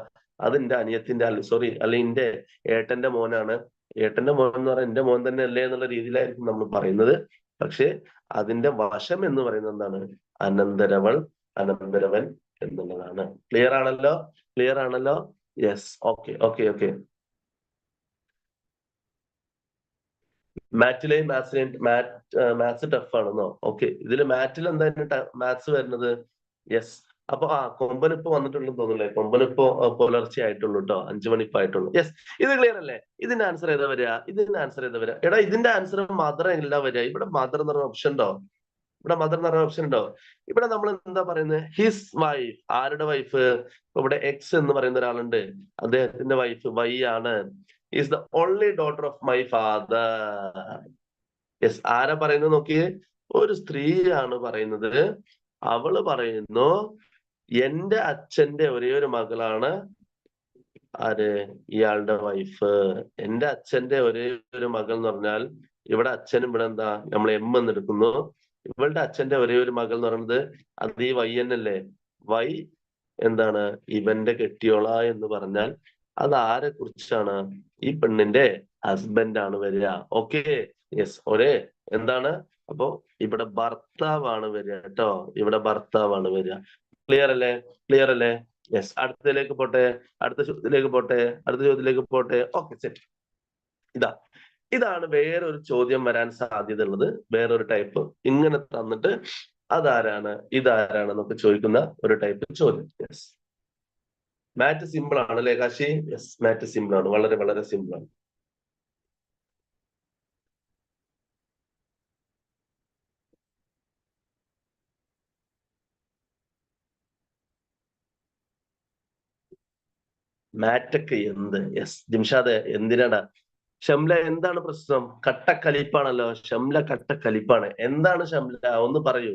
അതെന്റെ അനിയത്തിന്റെ സോറി, അല്ലെങ്കിൽ എന്റെ ഏട്ടന്റെ മോനാണ്. ഏട്ടന്റെ മോൻ എന്ന് പറഞ്ഞാൽ എന്റെ മോൻ തന്നെ അല്ലേ എന്നുള്ള രീതിയിലായിരിക്കും നമ്മൾ പറയുന്നത്. പക്ഷെ അതിന്റെ വശം എന്ന് പറയുന്നത് എന്താണ്? അനന്തരവൾ, അനന്തരവൻ എന്നുള്ളതാണ്. ക്ലിയർ ആണല്ലോ? ക്ലിയർ ആണല്ലോ? യെസ്. Okay okay okay. മാറ്റിലെയും മാത്സ് ടഫ് ആണെന്നോ? ഓക്കെ, ഇതില് മാറ്റിൽ എന്തായാലും മാത്സ് വരുന്നത്? യെസ്. അപ്പൊ കൊമ്പൻ ഇപ്പൊ വന്നിട്ടുണ്ടെന്ന് തോന്നുന്നില്ലേ? കൊമ്പൻ ഇപ്പൊ പുലർച്ചെ ആയിട്ടുള്ളൂ കേട്ടോ, 5 മണി ഇപ്പൊ ആയിട്ടുള്ളൂ. യെസ്, ഇത് ക്ലിയർ അല്ലേ? ഇതിന്റെ ആൻസർ ഏതാ വരിക? ഇതിന്റെ ആൻസർ ഏതാ വരിക? എടാ, ഇതിന്റെ ആൻസർ മദർ അല്ല വരിക. ഇവിടെ മദർ എന്ന് പറഞ്ഞ ഓപ്ഷൻ ഉണ്ടോ? ഇവിടെ മദർ എന്ന് പറഞ്ഞ ഓപ്ഷൻ ഉണ്ടോ? ഇവിടെ നമ്മൾ എന്താ പറയുന്നത്? His wife. ആരുടെ വൈഫ്? ഇവിടെ എക്സ് എന്ന് പറയുന്ന ഒരാളുണ്ട്, അദ്ദേഹത്തിന്റെ വൈഫ് വൈ ആണ്. Is the only daughter of my father. Yes, ആരാ പറയുന്നത് നോക്കിയേ? ഒരു സ്ത്രീയാണ് പറയുന്നത്. അവള് പറയുന്നു എന്റെ അച്ഛന്റെ ഒരേ ഒരു മകളാണ് ആര്? ഇയാളുടെ വൈഫ്. എന്റെ അച്ഛന്റെ ഒരേ ഒരു മകൾ എന്ന് പറഞ്ഞാൽ ഇവിടെ അച്ഛനും ഇവിടെ എന്താ നമ്മൾ എം എന്ന് എടുക്കുന്നു. ഇവളുടെ അച്ഛന്റെ ഒരേ ഒരു മകൾ എന്ന് പറയുന്നത് അത് ഈ വൈ എന്നല്ലേ? വൈ എന്താണ്? ഇവന്റെ കെട്ടിയോള എന്ന് പറഞ്ഞാൽ അത് ആരെ കുറിച്ചാണ്? ഈ പെണ്ണിന്റെ ഹസ്ബൻഡ് ആണ് വരിക. Okay, yes. എന്താണ്? അപ്പോ ഇവിടെ ഭർത്താവാണ് വരിക കേട്ടോ, ഇവിടെ ഭർത്താവാണ് വരിക. ക്ലിയർ അല്ലേ? ക്ലിയർ അല്ലേ? യെസ്. അടുത്തതിലേക്ക് പോട്ടെ, അടുത്ത ചോദ്യത്തിലേക്ക് പോട്ടെ, അടുത്ത ചോദ്യത്തിലേക്ക് പോട്ടെ. Okay, set. ഇതാണ് വേറൊരു ചോദ്യം വരാൻ സാധ്യത ഉള്ളത്. വേറൊരു ടൈപ്പ് ഇങ്ങനെ തന്നിട്ട് അതാരാണ് ഇതാരാണ് എന്നൊക്കെ ചോദിക്കുന്ന ഒരു ടൈപ്പ് ചോദ്യം. യെസ്, മാറ്റ് സിമ്പിൾ ആണ് അല്ലേ കാശി? യെസ്, മാറ്റ് സിമ്പിൾ ആണ്, വളരെ വളരെ സിമ്പിൾ ആണ്. മാറ്റൊക്കെ എന്ത്? യെസ്, ജിംഷാദ് എന്തിനാടാ? ഷംല, എന്താണ് പ്രശ്നം? കട്ടക്കലിപ്പാണല്ലോ ഷംല, കട്ടക്കലിപ്പാണ്. എന്താണ് ഷംല, ഒന്ന് പറയൂ.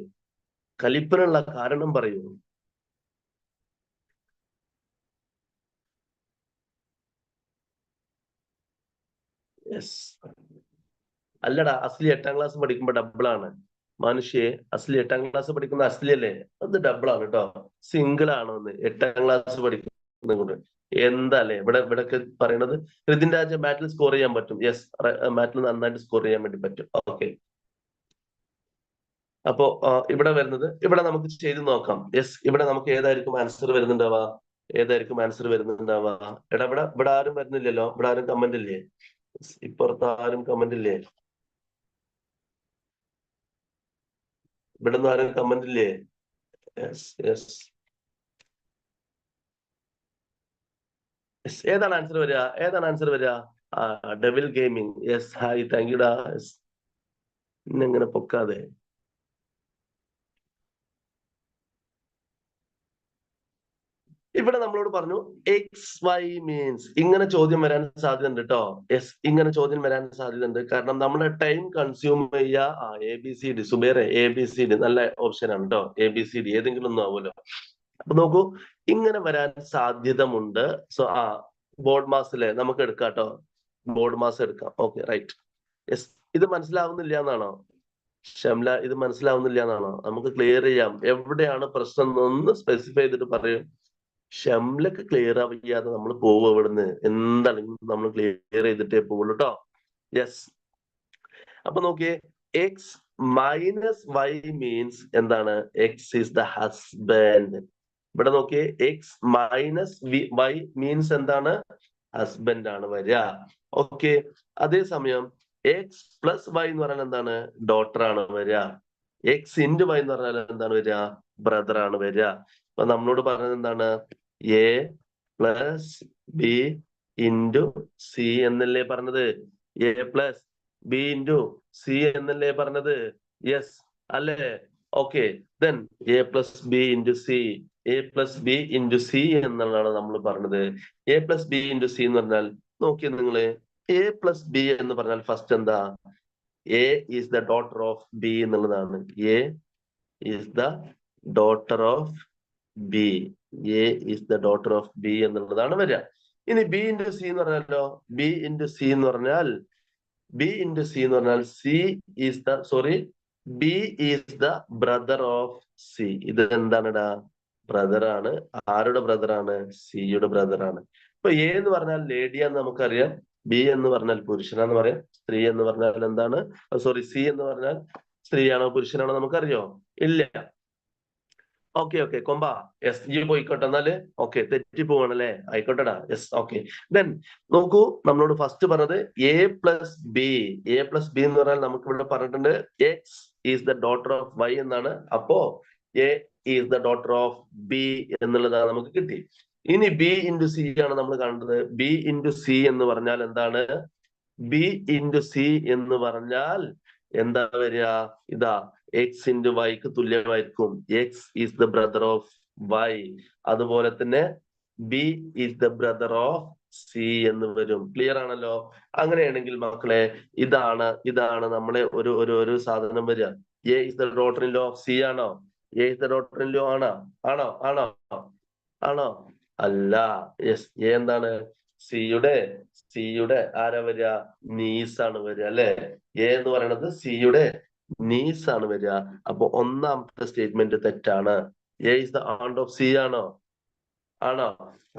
കലിപ്പിനുള്ള കാരണം പറയൂ. യെസ്, അല്ലടാ, അസ്ലി 8ാം ക്ലാസ് പഠിക്കുമ്പോ ഡബിൾ ആണ്. മനുഷ്യ അസ്ലി 8ാം ക്ലാസ് പഠിക്കുന്ന അസ്ലി അല്ലേ, അത് ഡബിൾ ആണ് കേട്ടോ. സിംഗിൾ ആണോന്ന് 8ാം ക്ലാസ് പഠിക്കുന്ന കൊണ്ട് എന്താല്ലേ ഇവിടൊക്കെ പറയണത്. ഋതിൻ രാജ മാറ്റിൽ സ്കോർ ചെയ്യാൻ പറ്റും. യെസ്, മാറ്റിൽ നന്നായിട്ട് സ്കോർ ചെയ്യാൻ വേണ്ടി പറ്റും. ഓക്കെ, അപ്പോ ഇവിടെ വരുന്നത്, ഇവിടെ നമുക്ക് ചെയ്ത് നോക്കാം. യെസ്, ഇവിടെ നമുക്ക് ഏതായിരിക്കും ആൻസർ വരുന്നുണ്ടാവാ, ഏതായിരിക്കും ആൻസർ വരുന്നുണ്ടാവാ. എടാ, ഇവിടെ ആരും വരുന്നില്ലല്ലോ, ഇവിടെ ആരും കമന്റ് ഇല്ലേ, ഇപ്പുറത്ത് ആരും കമന്റ് ഇല്ലേ, ഇവിടെ ഒന്നും ആരും കമന്റ് ഇല്ലേ. യെസ് യെസ് യെസ്, ഏതാണ് ആൻസർ വരിക, ഏതാണ് ആൻസർ വരിക? Devil gaming. Yes, hi, thank യുടാ. ഇന്നെങ്ങനെ പൊക്കാതെ. ഇവിടെ നമ്മളോട് പറഞ്ഞു XY മീൻസ്, ഇങ്ങനെ ചോദ്യം വരാൻ സാധ്യത ഉണ്ട് കേട്ടോ. യെസ്, ഇങ്ങനെ ചോദ്യം വരാൻ സാധ്യത ഉണ്ട്. കാരണം നമ്മളെ ടൈം കൺസ്യൂം ചെയ്യുക ABCD. സുബേറെ ABCD നല്ല ഓപ്ഷൻ ആണ് കേട്ടോ. ABCD ഏതെങ്കിലും ഒന്നും ആവുമല്ലോ. അപ്പൊ നോക്കൂ, ഇങ്ങനെ വരാൻ സാധ്യതമുണ്ട്. സോ ബോർഡ് മാസ് അല്ലേ, നമുക്ക് എടുക്കാം കേട്ടോ. ബോർഡ് മാസ് എടുക്കാം. Okay, right. യെസ്, ഇത് മനസ്സിലാവുന്നില്ല എന്നാണോ ഷംല? ഇത് മനസ്സിലാവുന്നില്ല എന്നാണോ? നമുക്ക് ക്ലിയർ ചെയ്യാം. എവിടെയാണ് പ്രശ്നം എന്നൊന്ന് സ്പെസിഫൈ ചെയ്തിട്ട് പറയും. ഷംലക്ക് ക്ലിയർ ആവില്ലാതെ നമ്മൾ പോവും ഇവിടുന്ന്. എന്താണെങ്കിലും നമ്മൾ ക്ലിയർ ചെയ്തിട്ടേ പോവുള്ളൂ കേട്ടോ. യെസ്, അപ്പൊ നോക്കിയേ, എക്സ് മൈനസ് വൈ മീൻസ് എന്താണ്? X is the husband. ഇവിടെ നോക്കിയേ, എക്സ് മൈനസ് വൈ മീൻസ് എന്താണ്? ഹസ്ബൻഡ് ആണ് വരിക. ഓക്കെ, അതേസമയം എക്സ് പ്ലസ് വൈ എന്ന് പറഞ്ഞാൽ എന്താണ്? ഡോട്ടർ ആണ് വരിക. എക്സ് ഇൻറ്റു വൈ എന്ന് പറഞ്ഞാൽ എന്താണ് വരിക? ബ്രദർ ആണ് വരിക. അപ്പൊ നമ്മളോട് പറഞ്ഞത് എന്താണ്? A plus B into C എന്നല്ലേ പറഞ്ഞത്? A plus B into C എന്നല്ലേ പറഞ്ഞത്? യെസ് അല്ലേ? Okay, then A plus B into C, A plus B into C എന്നുള്ളതാണ് നമ്മൾ പറഞ്ഞത്. A plus B into C എന്ന് പറഞ്ഞാൽ നോക്കിയേ നിങ്ങള്, എ പ്ലസ് ബി എന്ന് പറഞ്ഞാൽ ഫസ്റ്റ് എന്താ? A is the daughter of B എന്നുള്ളതാണ്. A is the daughter of B. A is the daughter of B എന്നുള്ളതാണ് വരിക. ഇനി ബി ഇൻറ്റു സി എന്ന് പറഞ്ഞാലോ, ബി ഇൻറ്റു സി എന്ന് പറഞ്ഞാൽ, ബി ഇൻറ്റു സി എന്ന് പറഞ്ഞാൽ C is the sorry B is the brother of C. ഇത് എന്താണെടാ? ബ്രദർ ആണ്. ആരുടെ ബ്രദർ ആണ്? സിയുടെ ബ്രദർ ആണ്. ഇപ്പൊ എ എന്ന് പറഞ്ഞാൽ ലേഡിയാന്ന് നമുക്കറിയാം, ബി എന്ന് പറഞ്ഞാൽ പുരുഷനാന്ന് പറയാം, സ്ത്രീ എന്ന് പറഞ്ഞാൽ എന്താണ്? സോറി, സി എന്ന് പറഞ്ഞാൽ സ്ത്രീയാണോ പുരുഷനാണോ നമുക്കറിയോ? ഇല്ല. ഓക്കെ ഓക്കെ, കൊമ്പ യെസ്, ജി പോയിക്കോട്ടെ എന്നാല്. ഓക്കെ, തെറ്റി പോവാണല്ലേ, ആയിക്കോട്ടെടാ. Yes, okay. ദെൻ നോക്കൂ, നമ്മളോട് ഫസ്റ്റ് പറഞ്ഞത് A plus B. A plus B എന്ന് പറഞ്ഞാൽ നമുക്ക് ഇവിടെ പറഞ്ഞിട്ടുണ്ട് X is the daughter of Y എന്നാണ്. അപ്പോ A is the daughter of B എന്നുള്ളതാണ് നമുക്ക് കിട്ടി. ഇനി ബി ഇൻറ്റു സി ആണ് നമ്മൾ കാണേണ്ടത്. ബി ഇൻറ്റു സി എന്ന് പറഞ്ഞാൽ എന്താണ്? ബി ഇൻറ്റു സി എന്ന് പറഞ്ഞാൽ എന്താ വരിക? ഇതാ, എക്സ് ഇൻറ്റു വൈക്ക് തുല്യമായിരിക്കും. X is the brother of Y. അതുപോലെ തന്നെ B is the brother of C എന്ന് വരും. ക്ലിയർ ആണല്ലോ? അങ്ങനെയാണെങ്കിൽ മക്കളെ, ഇതാണ് നമ്മളെ ഒരു സാധനം വരിക. A is the daughter in law of C ആണോ? A is the daughter in law ആണോ? ആണോ ആണോ ആണോ? അല്ല. യെസ്, എ എന്താണ്? സിയുടെ സിയുടെ ആരാ വരിക? നീസാണ് വരിക അല്ലെ? എ എന്ന് പറയുന്നത് സിയുടെ നീസാണ് വരിക. അപ്പൊ ഒന്നാമത്തെ സ്റ്റേറ്റ്മെന്റ് തെറ്റാണ്. A is the aunt of C ആണോ? ആണോ?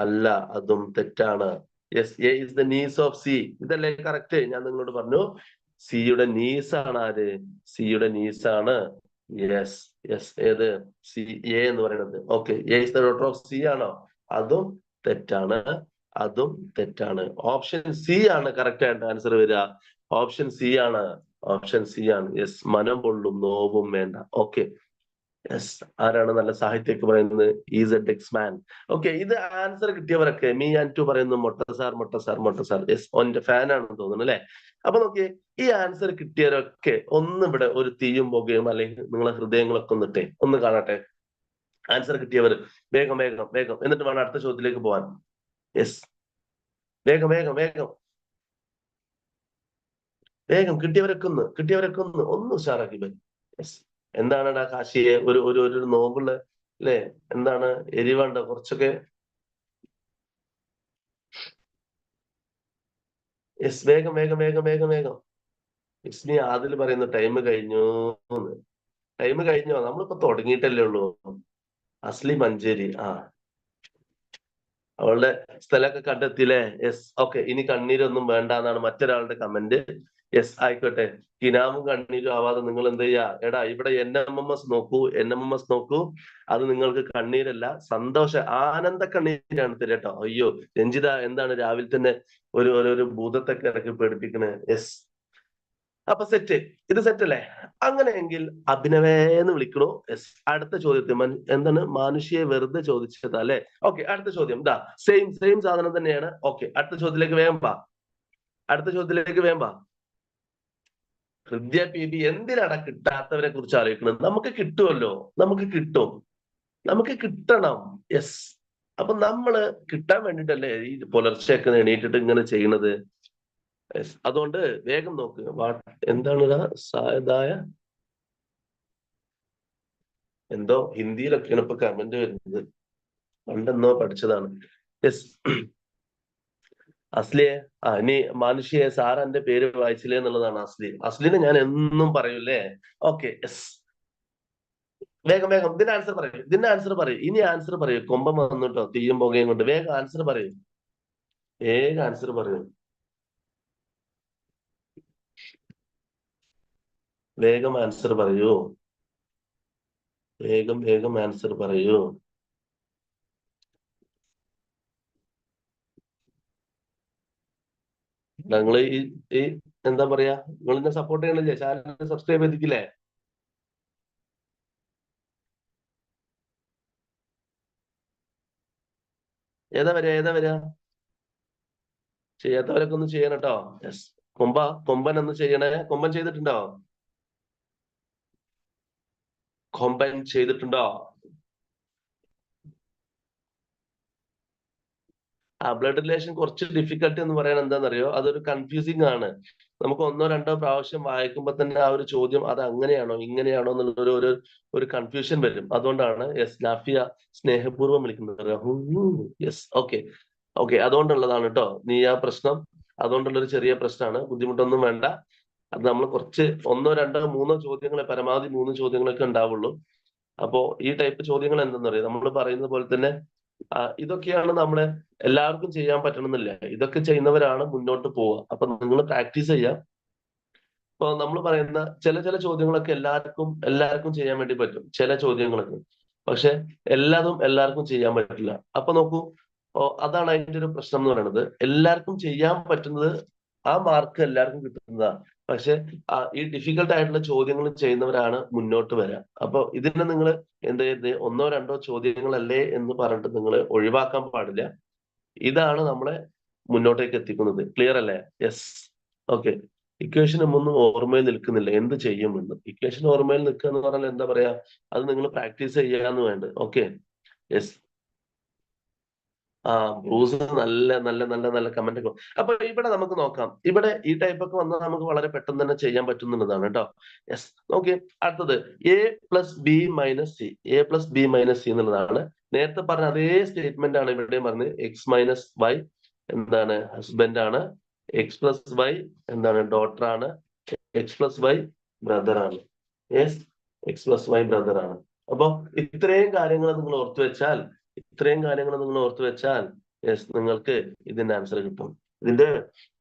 അല്ല, അതും തെറ്റാണ്. Yes, A is the niece of C. ഇതല്ലേ കറക്റ്റ്? ഞാൻ നിങ്ങളോട് പറഞ്ഞു, സിയുടെ നീസാണ് ആര്? സിയുടെ നീസാണ്. യെസ് യെസ്, ഏത്? സി, എ എന്ന് പറയുന്നത്. Okay, A is the daughter of C ആണോ? അതും തെറ്റാണ്, അതും തെറ്റാണ്. ഓപ്ഷൻ സി ആണ് കറക്റ്റ് ആയിട്ട് ആൻസർ വരിക. ഓപ്ഷൻ സി ആണ്, ഓപ്ഷൻ സി ആണ്. യെസ്, മനം പൊള്ളും നോവും വേണ്ട. ഓക്കെ, യെസ്, ആരാണ് നല്ല സാഹിത്യമൊക്കെ പറയുന്നത്? Is X man. ഓക്കെ, ഇത് ആൻസർ കിട്ടിയവരൊക്കെ മീ ആൻഡ് ടു പറയുന്നു മൊട്ട സാർ മൊട്ട സാർ മൊട്ട സാർ. യെസ്, ഓന്റെ ഫാൻ ആണെന്ന് തോന്നുന്നു അല്ലെ? അപ്പൊ നോക്കിയേ, ഈ ആൻസർ കിട്ടിയവരൊക്കെ ഒന്ന് ഇവിടെ ഒരു തീയും പുകയും അല്ലെങ്കിൽ നിങ്ങളെ ഹൃദയങ്ങളൊക്കെ ഒന്നിട്ടെ ഒന്ന് കാണട്ടെ. ആൻസർ കിട്ടിയവർ വേഗം വേഗം വേഗം, എന്നിട്ട് വേണം അടുത്ത ചോദ്യത്തിലേക്ക് പോവാൻ. യെസ്, വേഗം വേഗം വേഗം വേഗം, കിട്ടിയവരൊക്കെ ഒന്ന് ഉഷാറാക്കി പോയി. യെസ്, എന്താണെടാ കാശിയെ ഒരു നോമ്പുള്ള അല്ലെ? എന്താണ് എരിവേണ്ട കുറച്ചൊക്കെ? യെസ്, വേഗം വേഗം വേഗം വേഗം വേഗം. ഇസ്മി ആദിൽ പറയുന്നു ടൈം കഴിഞ്ഞു. ടൈം കഴിഞ്ഞോ? നമ്മളിപ്പോ തുടങ്ങിയിട്ടല്ലേ ഉള്ളൂ. അസ്ലി മഞ്ചേരി, അവളുടെ സ്ഥലമൊക്കെ കണ്ടെത്തിയില്ലേ? Yes, okay. ഇനി കണ്ണീരൊന്നും വേണ്ട എന്നാണ് മറ്റൊരാളുടെ കമന്റ്. യെസ്, ആയിക്കോട്ടെ. കിനാവും കണ്ണീരും ആവാതെ നിങ്ങൾ എന്ത് ചെയ്യാ? എടാ, ഇവിടെ NMMS നോക്കൂ, NMMS നോക്കൂ. അത് നിങ്ങൾക്ക് കണ്ണീരല്ല, ആനന്ദ കണ്ണീരാണ് തരിക കേട്ടോ. അയ്യോ രഞ്ജിത, എന്താണ് രാവിലെ തന്നെ ഒരു ഒരു ഭൂതത്തൊക്കെ ഇറക്കി പേടിപ്പിക്കണേ? യെസ്, അപ്പൊ സെറ്റ്. ഇത് സെറ്റ് അല്ലേ? അങ്ങനെയെങ്കിൽ അഭിനവേന്ന് വിളിക്കണോ? യെസ്. അടുത്ത ചോദ്യത്തിൽ എന്താണ്? മാനുഷിയെ വെറുതെ ചോദിച്ചത് അല്ലെ? ഓക്കെ, അടുത്ത ചോദ്യം ഇതാ. സെയിം സെയിം സാധനം തന്നെയാണ്. ഓക്കെ, അടുത്ത ചോദ്യത്തിലേക്ക് വേഗം വാ. അടുത്ത ചോദ്യത്തിലേക്ക് വേഗം വാ. ഹൃദയ PB, എന്തിനാണ് കിട്ടാത്തവരെ കുറിച്ച് ആലോചിക്കുന്നത്? നമുക്ക് കിട്ടുമല്ലോ, നമുക്ക് കിട്ടും, നമുക്ക് കിട്ടണം. യെസ്. അപ്പൊ നമ്മള് കിട്ടാൻ വേണ്ടിട്ടല്ലേ ഈ പുലർച്ചെയൊക്കെ എണീറ്റിട്ട് ഇങ്ങനെ ചെയ്യണത്. അതുകൊണ്ട് വേഗം നോക്ക്. എന്താണ് സായതായ എന്തോ ഹിന്ദിയിലൊക്കെയാണ് ഇപ്പൊ കമന്റ് വരുന്നത്. പണ്ടെന്നോ പഠിച്ചതാണ്. യെസ്. അസ്ലിയെ, ഇനി മാനുഷിയെ, സാർ എന്റെ പേര് വായിച്ചില്ലേ എന്നുള്ളതാണ് അസ്ലി. അസ്ലിനെ ഞാൻ എന്നും പറയൂല്ലേ? Okay, yes. വേഗം വേഗം ഇതിന്റെ ആൻസർ പറയൂ, ഇതിന്റെ ആൻസർ പറയൂ. ഇനി ആൻസർ പറയൂ. കൊമ്പം വന്നിട്ടോ തീയും പുകയും കൊണ്ട്. വേഗം ആൻസർ പറയൂ, വേഗം ആൻസർ പറയൂ, വേഗം ആൻസർ പറയൂ, വേഗം വേഗം ആൻസർ പറയൂ. നിങ്ങൾ ഈ എന്താ പറയാ, നിങ്ങൾ എന്നെ സപ്പോർട്ട് ചെയ്യണില്ലേ? ചാനൽ സബ്സ്ക്രൈബ് ചെയ്തിട്ടില്ലേ? ഏതാ വരിക, ഏതാ വരിക? ചെയ്യാത്തവരൊക്കെ ഒന്ന് ചെയ്യണം കേട്ടോ. യെസ്. കൊമ്പൻ ഒന്ന് ചെയ്യണേ. കൊമ്പൻ ചെയ്തിട്ടുണ്ടോ? കൊമ്പൻ ചെയ്തിട്ടുണ്ടോ? ബ്ലഡ് റിലേഷൻ കുറച്ച് ഡിഫിക്കൽട്ടി എന്ന് പറയാൻ എന്താണെന്നറിയോ? അതൊരു കൺഫ്യൂസിങ് ആണ്. നമുക്ക് ഒന്നോ രണ്ടോ പ്രാവശ്യം വായിക്കുമ്പോൾ തന്നെ ആ ഒരു ചോദ്യം അത് അങ്ങനെയാണോ ഇങ്ങനെയാണോ എന്നുള്ള ഒരു കൺഫ്യൂഷൻ വരും. അതുകൊണ്ടാണ് യെസ് നാഫിയ സ്നേഹപൂർവ്വം വിളിക്കുന്നത്. Yes, okay okay. അതുകൊണ്ടുള്ളതാണ് കേട്ടോ നീ ആ പ്രശ്നം. അതുകൊണ്ടുള്ള ഒരു ചെറിയ പ്രശ്നമാണ്, ബുദ്ധിമുട്ടൊന്നും വേണ്ട. അത് നമ്മൾ കുറച്ച് ഒന്നോ രണ്ടോ മൂന്നോ ചോദ്യങ്ങളെ, പരമാവധി 3 ചോദ്യങ്ങളൊക്കെ ഉണ്ടാവുള്ളൂ. അപ്പോ ഈ ടൈപ്പ് ചോദ്യങ്ങൾ എന്തെന്ന് പറയുക, നമ്മൾ പറയുന്നത് പോലെ തന്നെ ഇതൊക്കെയാണ് നമ്മളെ എല്ലാവർക്കും ചെയ്യാൻ പറ്റണമെന്നില്ല. ഇതൊക്കെ ചെയ്യുന്നവരാണ് മുന്നോട്ട് പോവുക. അപ്പൊ നിങ്ങൾ പ്രാക്ടീസ് ചെയ്യാം. ഇപ്പൊ നമ്മൾ പറയുന്ന ചില ചില ചോദ്യങ്ങളൊക്കെ എല്ലാവർക്കും ചെയ്യാൻ വേണ്ടി പറ്റും, ചില ചോദ്യങ്ങളൊക്കെ. പക്ഷെ എല്ലാതും എല്ലാവർക്കും ചെയ്യാൻ പറ്റില്ല. അപ്പൊ നോക്കൂ, അതാണ് അതിന്റെ ഒരു പ്രശ്നം എന്ന് പറയുന്നത്. എല്ലാവർക്കും ചെയ്യാൻ പറ്റുന്നത്, ആ മാർക്ക് എല്ലാവർക്കും കിട്ടുന്നതാണ്. പക്ഷെ ഈ ഡിഫിക്കൽട്ട് ആയിട്ടുള്ള ചോദ്യങ്ങൾ ചെയ്യുന്നവരാണ് മുന്നോട്ട് വരിക. അപ്പൊ ഇതിനെ നിങ്ങൾ എന്ത് ചെയ്ത്, ഒന്നോ രണ്ടോ ചോദ്യങ്ങളല്ലേ എന്ന് പറഞ്ഞിട്ട് നിങ്ങൾ ഒഴിവാക്കാൻ പാടില്ല. ഇതാണ് നമ്മളെ മുന്നോട്ടേക്ക് എത്തിക്കുന്നത്. ക്ലിയർ അല്ലേ? Yes, okay. ഇക്വേഷൻ ഒന്നും ഓർമ്മയിൽ നിൽക്കുന്നില്ല, എന്ത് ചെയ്യുമെന്ന്. ഇക്വേഷൻ ഓർമ്മയിൽ നിൽക്കുക എന്ന് പറഞ്ഞാൽ എന്താ പറയാ, അത് നിങ്ങൾ പ്രാക്ടീസ് ചെയ്യാന്ന് വേണ്ട. Okay, yes. ബ്രൂസ് നല്ല നല്ല നല്ല നല്ല കമന്റ് ഒക്കെ. അപ്പൊ ഇവിടെ നമുക്ക് നോക്കാം. ഇവിടെ ഈ ടൈപ്പ് ഒക്കെ വന്നാൽ നമുക്ക് വളരെ പെട്ടെന്ന് തന്നെ ചെയ്യാൻ പറ്റുന്നതാണ് കേട്ടോ. Yes, okay. അടുത്തത് A+B-C. A+B-C എന്നുള്ളതാണ്. നേരത്തെ പറഞ്ഞ അതേ സ്റ്റേറ്റ്മെന്റ് ആണ് ഇവിടെയും പറഞ്ഞത്. X-Y എന്താണ്? ഹസ്ബൻഡ് ആണ്. X+Y എന്താണ്? ഡോട്ടർ ആണ്. X+Y ബ്രദർ ആണ്. യെസ്, X+Y ബ്രദർ ആണ്. അപ്പൊ ഇത്രയും കാര്യങ്ങൾ നിങ്ങൾ ഓർത്തു വെച്ചാൽ, യെസ്, നിങ്ങൾക്ക് ഇതിന്റെ ആൻസർ കിട്ടും. ഇതിന്റെ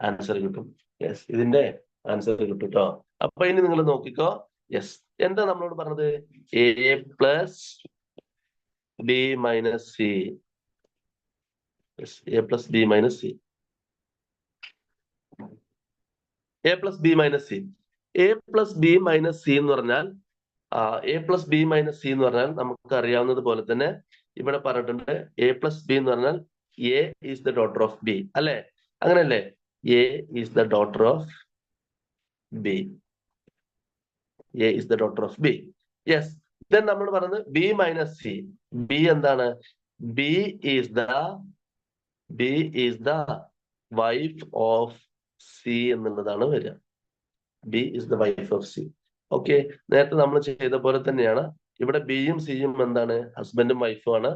ആൻസർ കിട്ടും. യെസ്, ഇതിന്റെ ആൻസർ കിട്ടും കേട്ടോ. അപ്പൊ ഇനി നിങ്ങൾ നോക്കിക്കോ. യെസ്, എന്താ നമ്മളോട് പറഞ്ഞത്? A+B-C. A+B-C. A+B-C. A+B-C എന്ന് പറഞ്ഞാൽ A+B-C എന്ന് പറഞ്ഞാൽ നമുക്ക് അറിയാവുന്നത് പോലെ തന്നെ ഇവിടെ പറഞ്ഞിട്ടുണ്ട്. A+B എന്ന് പറഞ്ഞാൽ A is the daughter of B അല്ലെ? അങ്ങനല്ലേ? A is the daughter of B. A is the daughter of B. Yes. Then നമ്മൾ പറഞ്ഞത് B-C. B എന്താണ്? B is the wife of C എന്നുള്ളതാണ് വരിക. B is the wife of C. Okay, നേരത്തെ നമ്മൾ ചെയ്ത പോലെ തന്നെയാണ്. ഇവിടെ ബിയും സിയും എന്താണ്? ഹസ്ബൻഡും വൈഫും ആണ്.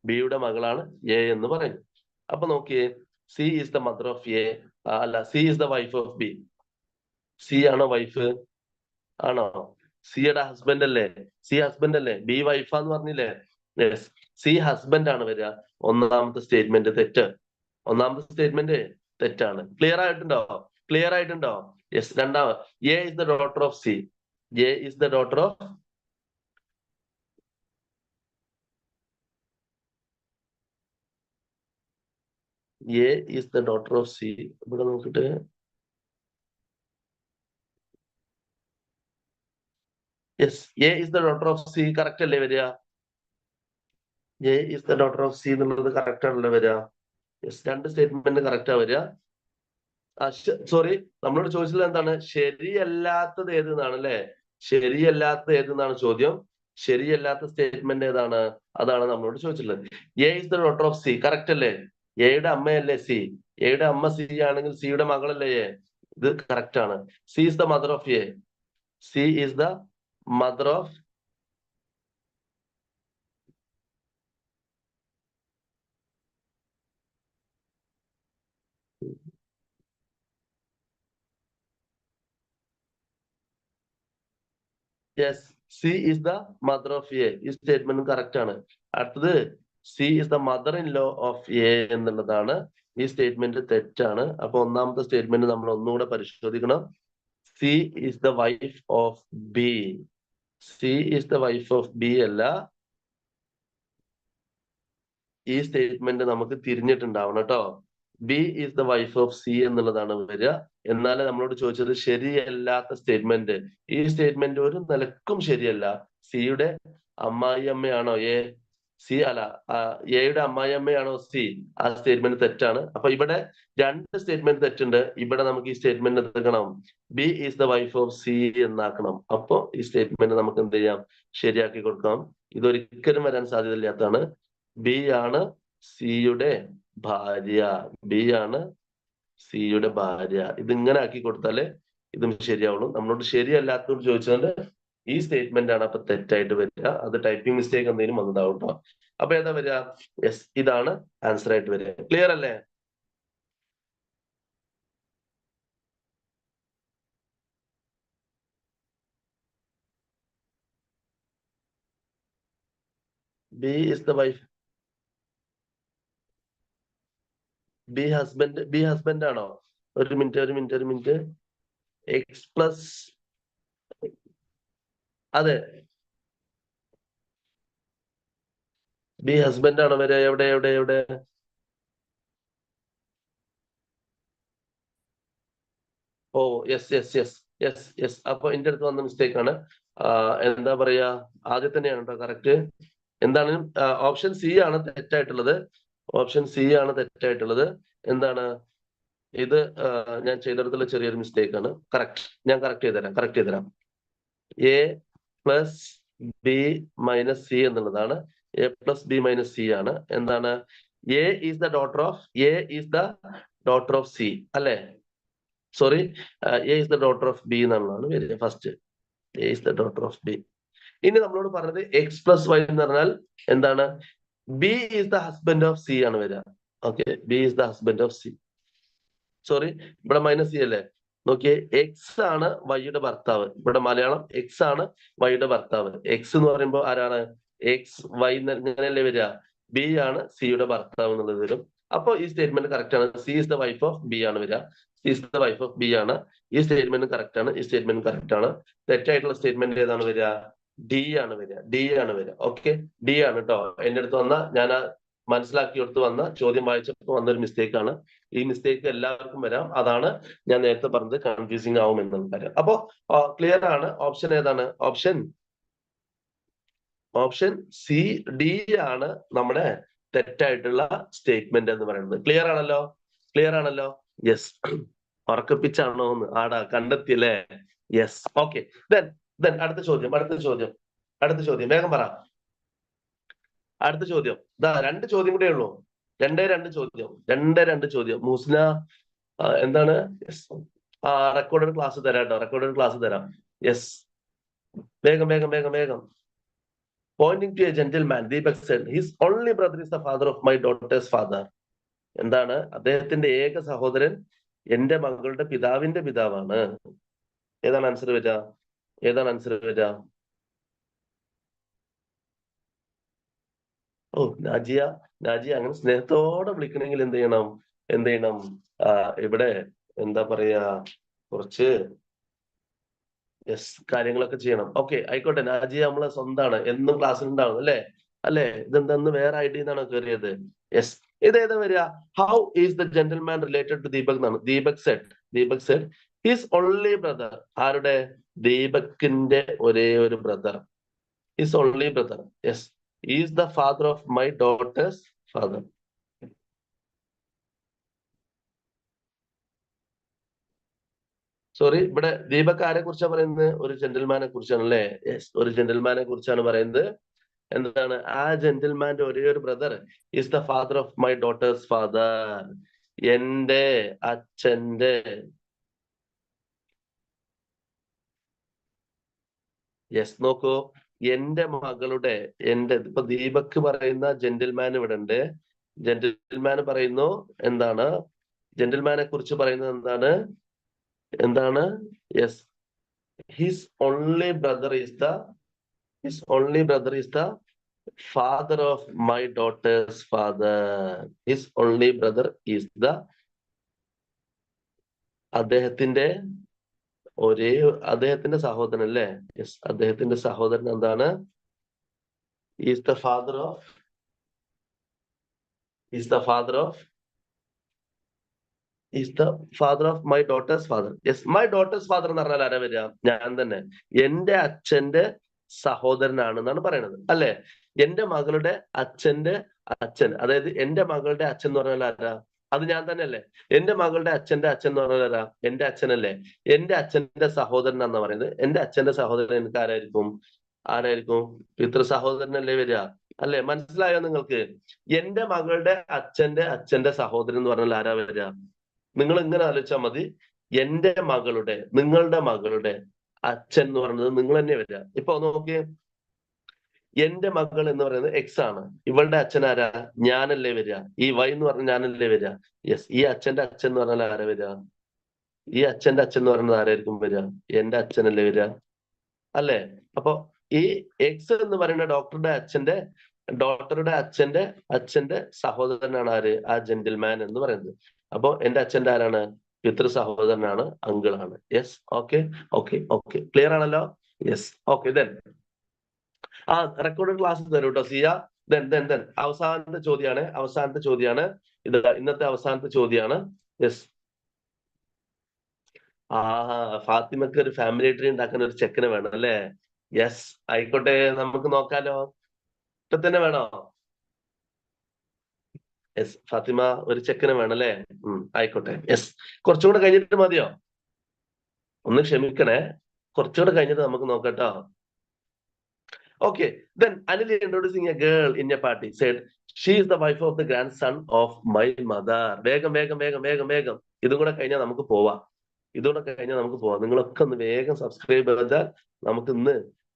ബിയുടെ മകളാണ് എ എന്ന് പറയുന്നത്. അപ്പൊ നോക്കിയേ, C is the mother of A, അല്ല, C is the wife of B. C ആണോ വൈഫ്? ആണോ? സിയുടെ ഹസ്ബൻഡ് അല്ലേ? സി ഹസ്ബൻഡ് അല്ലേ? ബി വൈഫാന്ന് പറഞ്ഞില്ലേ? യെസ്. സി ഹസ്ബൻഡ് ആണ് വരിക. ഒന്നാമത്തെ സ്റ്റേറ്റ്മെന്റ് തെറ്റ്. ഒന്നാമത്തെ സ്റ്റേറ്റ്മെന്റ് തെറ്റാണ്. ക്ലിയർ ആയിട്ടുണ്ടോ? ക്ലിയർ ആയിട്ടുണ്ടോ? Yes. A is the daughter of C. A is the daughter of A is the daughter of C. ഇവിടെ നോക്കിട്ട് yes, A is the daughter of C correct അല്ലേ വരിക? A is the daughter of C എന്നുള്ളത് correct ആണല്ലോ വരിക? Yes, രണ്ട് statement correct വരിക. Sorry, നമ്മളോട് ചോദിച്ചത് എന്താണ്? ശരിയല്ലാത്തത് ഏതെന്നാണ് അല്ലെ? ശരിയല്ലാത്തത് ഏതെന്നാണ് ചോദ്യം. ശരിയല്ലാത്ത സ്റ്റേറ്റ്മെന്റ് ഏതാണ്? അതാണ് നമ്മളോട് ചോദിച്ചിട്ടുള്ളത്. A is the daughter of C correct അല്ലേ? എയുടെ അമ്മയല്ലേ സി? എയുടെ അമ്മ സി ആണെങ്കിൽ സിയുടെ മകളല്ലേ എ? ഇത് കറക്റ്റ് ആണ്. C is the mother of A. C is the mother of yes, C is the mother of A. ഈ സ്റ്റേറ്റ്മെന്റും കറക്റ്റ് ആണ്. അടുത്തത് C is the mother in law of A എന്നുള്ളതാണ്. ഈ സ്റ്റേറ്റ്മെന്റ് തെറ്റാണ്. അപ്പൊ ഒന്നാമത്തെ സ്റ്റേറ്റ്മെന്റ് നമ്മൾ ഒന്നുകൂടെ പരിശോധിക്കണം. C is the wife of B. C is the wife of B അല്ല. ഈ സ്റ്റേറ്റ്മെന്റ് നമുക്ക് തിരിഞ്ഞിട്ടുണ്ടാവണം കേട്ടോ. B is the wife of C എന്നുള്ളതാണ് വരിക. എന്നാലേ നമ്മളോട് ചോദിച്ചത് ശരിയല്ലാത്ത സ്റ്റേറ്റ്മെന്റ്. ഈ സ്റ്റേറ്റ്മെന്റ് ഒരു നിലക്കും ശരിയല്ല. സിയുടെ അമ്മായി അമ്മയാണോ എ? സി അല്ല, എയുടെ അമ്മായി അമ്മയാണോ സി? ആ സ്റ്റേറ്റ്മെന്റ് തെറ്റാണ്. അപ്പൊ ഇവിടെ രണ്ട് സ്റ്റേറ്റ്മെന്റ് തെറ്റുണ്ട്. ഇവിടെ നമുക്ക് ഈ സ്റ്റേറ്റ്മെന്റ് എടുക്കണം, B is the wife of C എന്നാക്കണം. അപ്പൊ ഈ സ്റ്റേറ്റ്മെന്റ് നമുക്ക് എന്ത് ചെയ്യാം? ശരിയാക്കി കൊടുക്കാം. ഇതൊരിക്കലും വരാൻ സാധ്യതയില്ലാത്തതാണ്. ബി ആണ് സിയുടെ ഭാര്യ. ബി ആണ് സിയുടെ ഭാര്യ. ഇതിങ്ങനെ ആക്കി കൊടുത്താലേ ഇതും ശരിയാവുള്ളൂ. നമ്മളോട് ശരിയല്ലാത്തത് ചോദിച്ചതുകൊണ്ട് ഈ സ്റ്റേറ്റ്മെന്റ് ആണ് അപ്പൊ തെറ്റായിട്ട് വരിക. അത് ടൈപ്പിംഗ് മിസ്റ്റേക്ക് എന്തെങ്കിലും വന്നതാവും കേട്ടോ. അപ്പൊ ഏതാ വരിക? യെസ്, ഇതാണ് ആൻസർ ആയിട്ട് വരിക. ക്ലിയർ അല്ലേ? B is the wife. B husband ആണോ? ഒരു മിനിറ്റ്. എക്സ് പ്ലസ്, അതെ, ബി ഹസ്ബൻഡ് ആണോ വരിക? എവിടെ? ഓ, യെസ്. അപ്പൊ എന്റെ അടുത്ത് വന്ന മിസ്റ്റേക്ക് ആണ്. എന്താ പറയാ, ആദ്യം തന്നെയാണ് കേട്ടോ കറക്റ്റ്. എന്താണ്? ഓപ്ഷൻ സി ആണ് തെറ്റായിട്ടുള്ളത്. ഓപ്ഷൻ സി ആണ് തെറ്റായിട്ടുള്ളത്. എന്താണ് ഇത്? ഞാൻ ചെയ്തെടുത്തുള്ള ചെറിയൊരു മിസ്റ്റേക്ക് ആണ്. ഞാൻ കറക്റ്റ് ചെയ്തുതരാം. A plus B minus C എന്നുള്ളതാണ്. A plus B minus C ആണ്. എന്താണ്? A is the daughter of C അല്ലെ? Sorry, A is the daughter of B എന്നുള്ളതാണ് വരിക first. A is the daughter of B. ഇനി നമ്മളോട് പറഞ്ഞത് എക്സ് പ്ലസ് വൈ എന്ന് പറഞ്ഞാൽ എന്താണ്? B is the husband of C ആണ് വരിക. Okay, B is the husband of C. Sorry, ഇവിടെ മൈനസ് സി അല്ലേ? നോക്കിയേ, എക്സ് ആണ് വൈയുടെ ഭർത്താവ്. ഇവിടെ മലയാളം എക്സ് ആണ് വൈയുടെ ഭർത്താവ്. എക്സ് എന്ന് പറയുമ്പോൾ ആരാണ്? എക്സ് വൈ ഇങ്ങനെയല്ലേ വരിക? ബി ആണ് സിയുടെ ഭർത്താവ് എന്നുള്ളത് വരും. അപ്പൊ ഈ സ്റ്റേറ്റ്മെന്റ് കറക്റ്റ് ആണ്. C is the wife of B ആണ് വരിക. C is the wife of B ആണ്. ഈ സ്റ്റേറ്റ്മെന്റ് കറക്റ്റ് ആണ്. ഈ സ്റ്റേറ്റ്മെന്റ് കറക്റ്റ് ആണ്. തെറ്റായിട്ടുള്ള സ്റ്റേറ്റ്മെന്റ് ഏതാണ് വരിക? ഡി ആണ് വരിക. ഓക്കെ, ഡി ആണ് കേട്ടോ. എന്റെ അടുത്ത് വന്ന, ഞാൻ മനസ്സിലാക്കിയെടുത്ത് വന്ന ചോദ്യം വായിച്ചപ്പോൾ വന്നൊരു മിസ്റ്റേക്ക് ആണ്. ഈ മിസ്റ്റേക്ക് എല്ലാവർക്കും വരാം. അതാണ് ഞാൻ നേരത്തെ പറഞ്ഞത്, കൺഫ്യൂസിങ് ആവും എന്നുള്ള കാര്യം. അപ്പോ ക്ലിയർ ആണ്. ഓപ്ഷൻ ഏതാണ്? ഓപ്ഷൻ സി, ഡി ആണ് നമ്മുടെ തെറ്റായിട്ടുള്ള സ്റ്റേറ്റ്മെന്റ് എന്ന് പറയുന്നത്. ക്ലിയർ ആണല്ലോ? യെസ്. ഉറക്കപ്പിച്ചാണോ എന്ന് ആടാ കണ്ടെത്തിയല്ലേ? യെസ്. ഓക്കെ, ദെൻ അടുത്ത ചോദ്യം വേഗം പറ. അടുത്ത ചോദ്യം രണ്ട് ചോദ്യം കൂടെ ഉള്ളൂ. രണ്ട് ചോദ്യം. മൂസ്ന എന്താണ്? റെക്കോർഡഡ് ക്ലാസ് തരാം കേട്ടോ. യെസ്, വേഗം. Pointing to a gentleman, Deepak said his only brother is the father of my daughter's father. എന്താണ്? അദ്ദേഹത്തിന്റെ ഏക സഹോദരൻ എന്റെ മകളുടെ പിതാവിന്റെ പിതാവാണ്. ഏതാണ് ആൻസർ വരിക? ഏതാണ് ആൻസർ വരിക? ഓ നാജിയ, നാജിയ അങ്ങനെ സ്നേഹത്തോടെ വിളിക്കണമെങ്കിൽ എന്ത് ചെയ്യണം? എന്ത് ചെയ്യണം? ഇവിടെ എന്താ പറയാ, കുറച്ച് കാര്യങ്ങളൊക്കെ ചെയ്യണം. ഓക്കെ ആയിക്കോട്ടെ. നാജിയ നമ്മളെ സ്വന്തമാണ്, എന്നും ക്ലാസ്സിൽ ഉണ്ടാവും അല്ലേ? അല്ലേ? ഇതെന്തെന്ന് വേറെ ഐ ഡി എന്നാണ് കയറിയത്? യെസ്. ഇതേതാ വരിക? How is the gentleman related to Deepak എന്നാണ്. Deepak said his only brother. ആരുടെ? ദീപകിന്റെ ഒരേ ഒരു brother. His only brother. Yes. Is the father of my daughter's father. Sorry, ഇവിടെ ദീപക് ആരെ കുറിച്ചാണ് പറയുന്നത്? ഒരു ജെന്റിൽമാനെ കുറിച്ചാണ് അല്ലേ? യെസ്, ഒരു ജെന്റിൽമാനെ കുറിച്ചാണ് പറയുന്നത്. എന്താണ് ആ ജെന്റിൽമാന്റെ ഒരേ ഒരു brother? Is the father of my daughter's father. എന്റെ അച്ഛന്റെ, യെസ് നോക്കൂ, എന്റെ മകളുടെ, ഇപ്പൊ ദീപക് പറയുന്ന ജെന്റിൽമാൻ ഇവിടെ ഉണ്ട്. ജെന്റിൽമാൻ പറയുന്നു എന്താണ്? ജെന്റിൽമാനെ കുറിച്ച് പറയുന്നത് എന്താണ്? എന്താണ്? Yes, his only brother is the father of my daughter's father. His only brother is the, അദ്ദേഹത്തിന്റെ സഹോദരൻ അല്ലേ? യെസ്, അദ്ദേഹത്തിന്റെ സഹോദരൻ എന്താണ്? Is the father of my daughter's father. Yes, my daughter's father എന്ന് പറഞ്ഞാൽ ആരാ വരിക? ഞാൻ തന്നെ. എന്റെ അച്ഛന്റെ സഹോദരനാണ് എന്നാണ് പറയുന്നത് അല്ലെ? എന്റെ മകളുടെ അച്ഛന്റെ അച്ഛൻ, അതായത് എന്റെ മകളുടെ അച്ഛൻ എന്ന് പറഞ്ഞാൽ ആരാ? അത് ഞാൻ തന്നെ അല്ലേ? എന്റെ മകളുടെ അച്ഛന്റെ അച്ഛൻ എന്ന് പറഞ്ഞാൽ ആരാ? എന്റെ അച്ഛനല്ലേ? എന്റെ അച്ഛന്റെ സഹോദരൻ എന്നാ പറയുന്നത്. എന്റെ അച്ഛന്റെ സഹോദരൻ എനിക്ക് ആരായിരിക്കും? പിതൃ സഹോദരനല്ലേ വരിക അല്ലെ? മനസ്സിലായോ നിങ്ങൾക്ക്? എന്റെ മകളുടെ അച്ഛന്റെ സഹോദരൻ എന്ന് പറഞ്ഞാൽ ആരാ വരിക? നിങ്ങൾ ഇങ്ങനെ ആലോചിച്ചാൽ മതി. നിങ്ങളുടെ മകളുടെ അച്ഛൻ എന്ന് പറയുന്നത് നിങ്ങൾ തന്നെ വരിക. ഇപ്പൊ നോക്കിയേ, എന്റെ മകൾ എന്ന് പറയുന്നത് എക്സ് ആണ്. ഇവളുടെ അച്ഛൻ ആരാ? ഞാനല്ലേ വരിക. ഈ വൈ എന്ന് പറഞ്ഞാൽ ഞാനല്ലേ വരിക. യെസ്, ഈ അച്ഛന്റെ അച്ഛൻ എന്ന് പറഞ്ഞാൽ ആരാ വരിക? ഈ അച്ഛന്റെ അച്ഛൻ എന്ന് പറയുന്നത് ആരായിരിക്കും വരിക? എന്റെ അച്ഛനല്ലേ വരിക അല്ലേ? അപ്പൊ ഈ എക്സ് എന്ന് പറയുന്ന ഡോക്ടറുടെ അച്ഛന്റെ സഹോദരനാണ് ആര്? ആ ജെന്റിൽമാൻ എന്ന് പറയുന്നത്. അപ്പൊ എന്റെ അച്ഛന്റെ ആരാണ്? പിതൃ സഹോദരനാണ്, അങ്കിളാണ്. Yes, okay. ക്ലിയർ ആണല്ലോ? Yes, okay. റെക്കോർഡഡ് ക്ലാസ് തരും കേട്ടോ സിയ. അവസാനത്തെ ചോദ്യമാണ് ഇത്. ഇന്നത്തെ അവസാനത്തെ ചോദ്യമാണ്. യെസ്. ഫാത്തിമക്ക് ഒരു ഫാമിലി ട്രീ ഉണ്ടാക്കാൻ ഒരു ചെക്കന് വേണം അല്ലേ? യെസ്, ആയിക്കോട്ടെ, നമുക്ക് നോക്കാലോ. ഇപ്പൊ തന്നെ വേണോ? യെസ്, ഫാത്തിമ ഒരു ചെക്കന് വേണം അല്ലേ? ആയിക്കോട്ടെ. യെസ്, കുറച്ചുകൂടെ കഴിഞ്ഞിട്ട് മതിയോ? ഒന്ന് ക്ഷമിക്കണേ, കുറച്ചുകൂടെ കഴിഞ്ഞിട്ട് നമുക്ക് നോക്കട്ടോ. Okay, then Anil introducing a girl in a party said she is the wife of the grandson of my mother. വേഗം. ഇതും കൂടെ കഴിഞ്ഞാൽ നമുക്ക് പോവാം. നിങ്ങളൊക്കെ ഒന്ന് വേഗം സബ്സ്ക്രൈബ് ചെയ്താൽ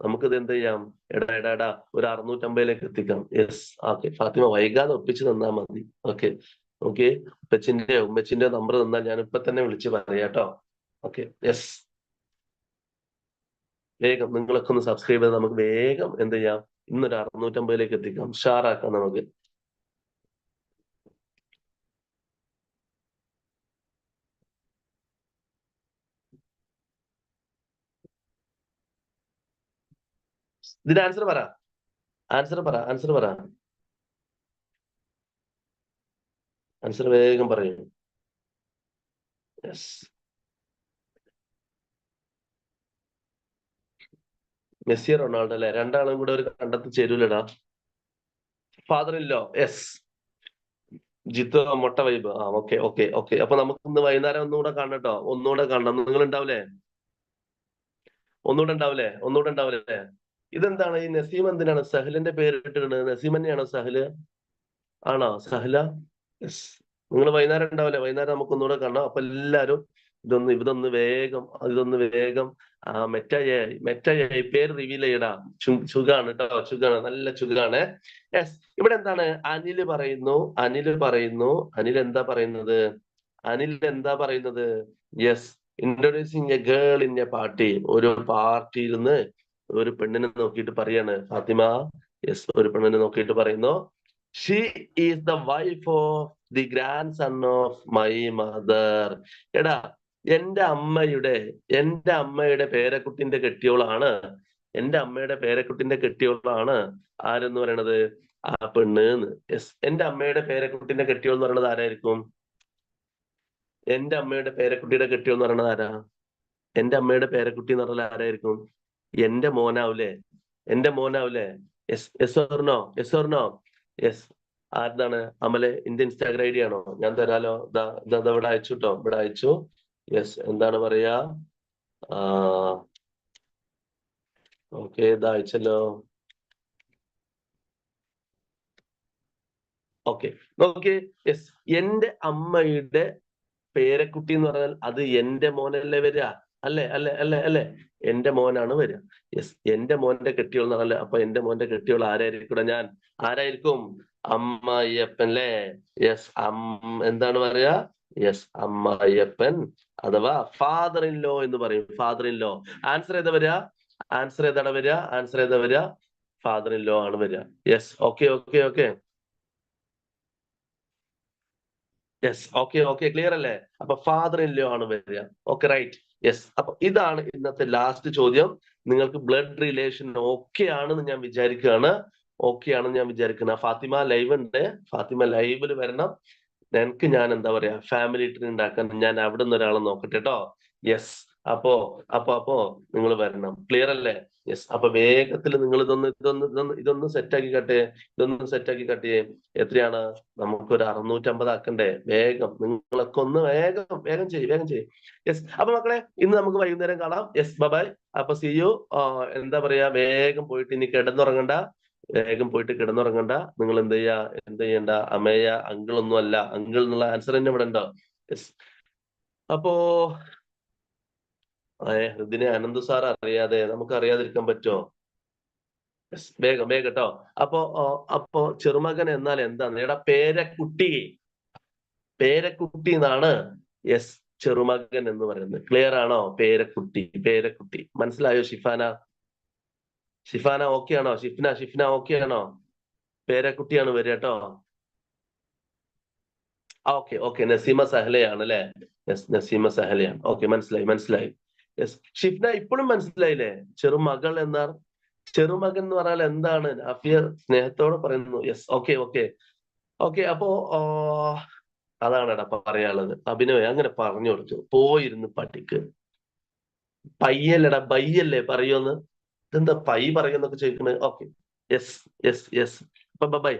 നമുക്കിത് എന്ത് ചെയ്യാം? എടാ ഒരു 650 എത്തിക്കാം. Yes, okay. ഫാത്തിമ വൈകാതെ ഒപ്പിച്ച് തന്നാൽ മതി. ഓക്കെ. ഉമ്മച്ചിന്റെ നമ്പർ തന്നാൽ ഞാൻ ഇപ്പൊ തന്നെ വിളിച്ച് പറയാട്ടോ. ഓക്കെ. യെസ്, വേഗം നിങ്ങളൊക്കെ ഒന്ന് സബ്സ്ക്രൈബ് ചെയ്ത് നമുക്ക് വേഗം എന്ത് ചെയ്യാം? ഇന്നൊരു 650 എത്തിക്കാം. ഷാറാക്കാം നമുക്ക്. ഇതിന്റെ ആൻസർ പറ. ആൻസർ വേഗം പറയൂ. യെസ്, മെസ്സി റൊണാൾഡോ അല്ലെ? രണ്ടാളും കൂടെ ഒരു കണ്ടത്ത് ചേരൂലടാ. ഫാദർ ഇല്ലോ. യെസ്, ജിത്തു മൊട്ട വൈബ്. ഓക്കെ. അപ്പൊ നമുക്ക് ഇന്ന് വൈകുന്നേരം ഒന്നുകൂടെ കാണട്ടോ. നിങ്ങൾ ഉണ്ടാവില്ലേ? ഒന്നുകൂടെ ഉണ്ടാവില്ലേ? ഇതെന്താണ് ഈ നസീം? എന്തിനാണ് സഹലിന്റെ പേര് ഇട്ടിട്ടുണ്ട്? നസീം തന്നെയാണോ സഹല്? ആണോ സഹല? യെസ്, നിങ്ങൾ വൈകുന്നേരം ഉണ്ടാവില്ലേ? വൈകുന്നേരം നമുക്ക് ഒന്നുകൂടെ കാണാം. അപ്പൊ എല്ലാരും ഇതൊന്ന് വേഗം മെറ്റായി പേര് റിവീൽ ചെയ്യടാ. ചുഗാണ് കേട്ടോ, ചുഗാണ്, നല്ല ചുഗാണ്. യെസ്, ഇവിടെ എന്താണ്? അനിൽ പറയുന്നു. അനിൽ എന്താ പറയുന്നത്? Yes, introducing A girl in A party. ഒരു പാർട്ടിയിൽ നിന്ന് ഒരു പെണ്ണിനെ നോക്കിയിട്ട് പറയാണ് ഫാത്തിമ. യെസ്, ഒരു പെണ്ണിനെ നോക്കിയിട്ട് പറയുന്നു, she is the wife of the grand son of my mother. എടാ, എന്റെ അമ്മയുടെ പേരക്കുട്ടിന്റെ കെട്ടിയോളാണ്, എന്റെ അമ്മയുടെ പേരക്കുട്ടിന്റെ കെട്ടിയോളാണ് ആരെന്ന് പറയണത്? ആ പെണ്ണ്. യെസ്, എന്റെ അമ്മയുടെ പേരക്കുട്ടിന്റെ കെട്ടിയോൾ എന്ന് പറയുന്നത് ആരായിരിക്കും? എന്റെ അമ്മയുടെ പേരക്കുട്ടിയുടെ കെട്ടിയോൾ എന്ന് പറയുന്നത് ആരാ? എന്റെ അമ്മയുടെ പേരക്കുട്ടി എന്ന് പറഞ്ഞാൽ ആരായിരിക്കും? എന്റെ മോനാവൂലേ? എന്റെ മോനാവൂലേ? Yes, yes or no? Yes or no? Yes. ആരുതാണ്? അമലെ, എന്റെ ഇൻസ്റ്റാഗ്രാം ഐഡി ആണോ? ഞാൻ തരാലോ. ഇവിടെ അയച്ചു കേട്ടോ, ഇവിടെ അയച്ചു. യെസ്, എന്താണ് പറയാ? ഓക്കെ, ഇതാ അയച്ചല്ലോ. ഓക്കെ, നോക്കി. യെസ്, എന്റെ അമ്മയുടെ പേരക്കുട്ടി എന്ന് പറഞ്ഞാൽ അത് എന്റെ മോനല്ലേ വരിക? അല്ലേ അല്ലേ അല്ലേ അല്ലേ? എന്റെ മോനാണ് വരിക. യെസ്, എന്റെ മോന്റെ കെട്ടിയോൾ എന്ന് പറഞ്ഞാൽ അപ്പൊ എന്റെ മോന്റെ കെട്ടിയോൾ ആരായിരിക്കും? ഞാൻ ആരായിരിക്കും? അമ്മായിയപ്പൻ അല്ലേ? യെസ്, എന്താണ് പറയാ? യെസ്, അമ്മായിയപ്പൻ അഥവാ ഫാദർ ഇൻ ലോ എന്ന് പറയും. Father in law. ആൻസർ ഏതാ വരിക? ആൻസർ ഏതാണ് വരിക? ആൻസർ ഏതാ വരിക? ഫാദർ ഇൻ ലോ ആണ് വരിക. Yes, okay okay okay. Yes, okay okay, clear അല്ലേ? അപ്പൊ ഫാദർ ഇൻ ലോ ആണ് വരിക. Okay, right. യെസ്, അപ്പൊ ഇതാണ് ഇന്നത്തെ ലാസ്റ്റ് ചോദ്യം. നിങ്ങൾക്ക് ബ്ലഡ് റിലേഷൻ ഓക്കെ ആണെന്ന് ഞാൻ വിചാരിക്കുകയാണ്. ഓക്കെ ആണെന്ന് ഞാൻ വിചാരിക്കുന്ന ഫാത്തിമ ലൈവ് ഉണ്ട്. ഫാത്തിമ ലൈവിൽ വരണം. എനിക്ക് ഞാൻ എന്താ പറയാ, ഫാമിലി ട്രീ ഉണ്ടാക്കാൻ ഞാൻ അവിടെ നിന്ന് ഒരാളെ നോക്കട്ടെ കേട്ടോ. യെസ്, അപ്പോ അപ്പോ നിങ്ങൾ വരണം. ക്ലിയർ അല്ലേ? യെസ്, അപ്പൊ വേഗത്തിൽ നിങ്ങൾ ഇതൊന്ന് സെറ്റാക്കി കട്ടെ. ഇതൊന്ന് സെറ്റാക്കി കട്ടെ. എത്രയാണ്? നമുക്കൊരു 650 ആക്കണ്ടേ? വേഗം നിങ്ങളൊക്കെ ഒന്ന് വേഗം വേഗം ചെയ്യും, വേഗം ചെയ്യും. യെസ്, അപ്പൊ മക്കളെ, ഇന്ന് നമുക്ക് വൈകുന്നേരം കാണാം. Yes, bye. അപ്പൊ സി യു. എന്താ പറയാ, വേഗം പോയിട്ട് ഇനി കിടന്നുറങ്ങണ്ട. വേഗം പോയിട്ട് കിടന്നുറങ്ങണ്ട. നിങ്ങൾ എന്ത് ചെയ്യണ്ട? അമ്മയ അങ്കിൾ ഒന്നും അല്ല. അങ്കിൾ എന്നുള്ള ആൻസർ തന്നെ ഇവിടെ ഉണ്ടോ? യെസ്. അപ്പോ ഇതിനെ അനന്ത് സാർ അറിയാതെ നമുക്ക് അറിയാതിരിക്കാൻ പറ്റുമോ? യെസ്, വേഗം വേഗം കേട്ടോ. അപ്പോ ചെറുമകൻ എന്നാൽ എന്താണ്? എടാ, പേരക്കുട്ടി. പേരക്കുട്ടി എന്നാണ് യെസ് ചെറുമകൻ എന്ന് പറയുന്നത്. ക്ലിയർ ആണോ? പേരക്കുട്ടി, പേരക്കുട്ടി. മനസ്സിലായോ ഷിഫാന? ഷിഫാന ഓക്കെ ആണോ? ഷിഫ്ന ഓക്കെ ആണോ? പേരക്കുട്ടിയാണ് വരിക കേട്ടോ. ഓക്കെ ഓക്കെ, നസീമ സഹലയാണ് അല്ലെ? യെസ്, നസീമ സഹലയാണ്. ഓക്കെ, മനസ്സിലായി മനസ്സിലായി. യെസ്, ഷിഫ്ന ഇപ്പോഴും മനസ്സിലായില്ലേ? ചെറുമകൾ എന്നാർ ചെറുമകൻ എന്ന് പറഞ്ഞാൽ എന്താണ്? അഫിയ സ്നേഹത്തോടെ പറയുന്നു. Yes, okay okay okay. അപ്പോ അതാണ് എടാ പറയാനുള്ളത്. അഭിനവ് അങ്ങനെ പറഞ്ഞു കൊടുത്തു, പോയിരുന്ന് പഠിക്ക്. പയ്യല്ലടാ, ബയ്യല്ലേ പറയുമെന്ന്. ഇതെന്താ പൈ പറയുന്നൊക്കെ ചോദിക്കണേ? Okay, yes yes yes. അപ്പൊ ബൈ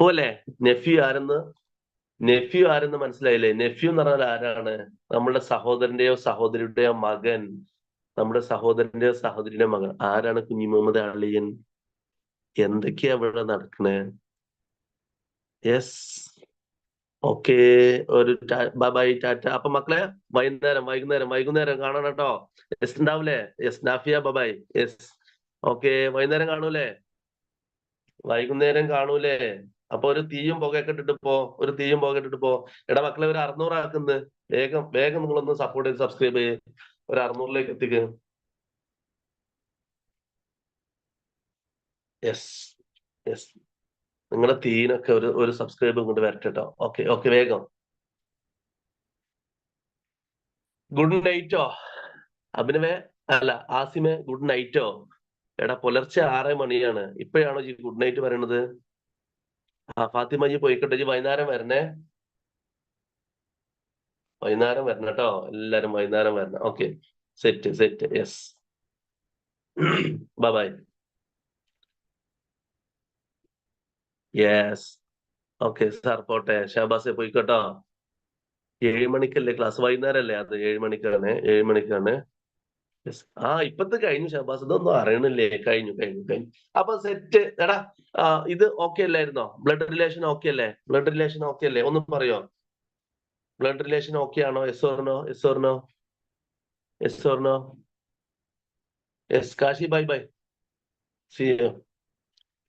പോലെ. നെഫ്യൂ ആരെന്ന് മനസ്സിലായില്ലേ? നെഫ്യൂ എന്ന് പറഞ്ഞാൽ ആരാണ്? നമ്മുടെ സഹോദരന്റെയോ സഹോദരിയുടെയോ മകൻ. നമ്മുടെ സഹോദരന്റെയോ സഹോദരിയുടെ മകൻ ആരാണ്? കുഞ്ഞി മുഹമ്മദ് അളിയൻ. എന്തൊക്കെയാ ഇവിടെ നടക്കണേ? Yes, okay. ഒരു ബൈ ടാറ്റ. അപ്പൊ മക്കളെ, വൈകുന്നേരം കാണണം കേട്ടോ. യെസ്, ഉണ്ടാവില്ലേ? Yes, Nafiya bye. Yes, okay. വൈകുന്നേരം കാണൂലേ? വൈകുന്നേരം കാണൂലേ? അപ്പൊ ഒരു തീയും പുകയൊക്കെ ഇട്ടിട്ട് പോ. ഒരു തീയും പുക ഇട്ടിട്ട് പോ. എടാ മക്കളെ, ഒരു 600 ആക്കുന്നത്. വേഗം വേഗം നിങ്ങളൊന്ന് സപ്പോർട്ട് ചെയ്ത് സബ്സ്ക്രൈബ് ചെയ്ത് ഒരു 600ലേക്ക് എത്തിക്കുക. യെസ് യെസ്, നിങ്ങളുടെ തീനൊക്കെ ഒരു സബ്സ്ക്രൈബ് ഇങ്ങോട്ട് വരട്ടെ കേട്ടോ. ഓക്കെ ഓക്കെ, വേഗം. ഗുഡ് നൈറ്റോ അഭിനവേ? അല്ല, ആസിമെ, ഗുഡ് നൈറ്റോ? എടാ, പുലർച്ചെ 6 മണിയാണ്. ഇപ്പോഴാണോ ഈ ഗുഡ് നൈറ്റ് പറയണത്? ഫാത്തിമ ജി പോയിക്കോട്ടെ. ജി വൈകുന്നേരം വരണേ. വൈകുന്നേരം വരണം കേട്ടോ. എല്ലാരും വൈകുന്നേരം വരണം. Okay, set set. Yes, bye. Yes, okay sir, പോട്ടെ. ഷാബാസെ പോയിക്കോട്ടോ. 7 മണിക്കല്ലേ ക്ലാസ്? വൈകുന്നേരം അല്ലേ? അത് 7 മണിക്കാണ്. 7 മണിക്കാണ്. യെസ്. ഇപ്പത്തെ കഴിഞ്ഞു ഷാബാസ്. ഇതൊന്നും അറിയണില്ലേ? കഴിഞ്ഞു. അപ്പൊ സെറ്റ്. എടാ, ഇത് ഓക്കെ അല്ലായിരുന്നോ? ബ്ലഡ് റിലേഷൻ ഓക്കെ അല്ലേ? ബ്ലഡ് റിലേഷൻ ഓക്കെ അല്ലേ? ഒന്നും പറയോ? ബ്ലഡ് റിലേഷൻ ഓക്കെ ആണോ? Yes or no? Yes or no? Yes or no? Yes, Kashi bye. See you.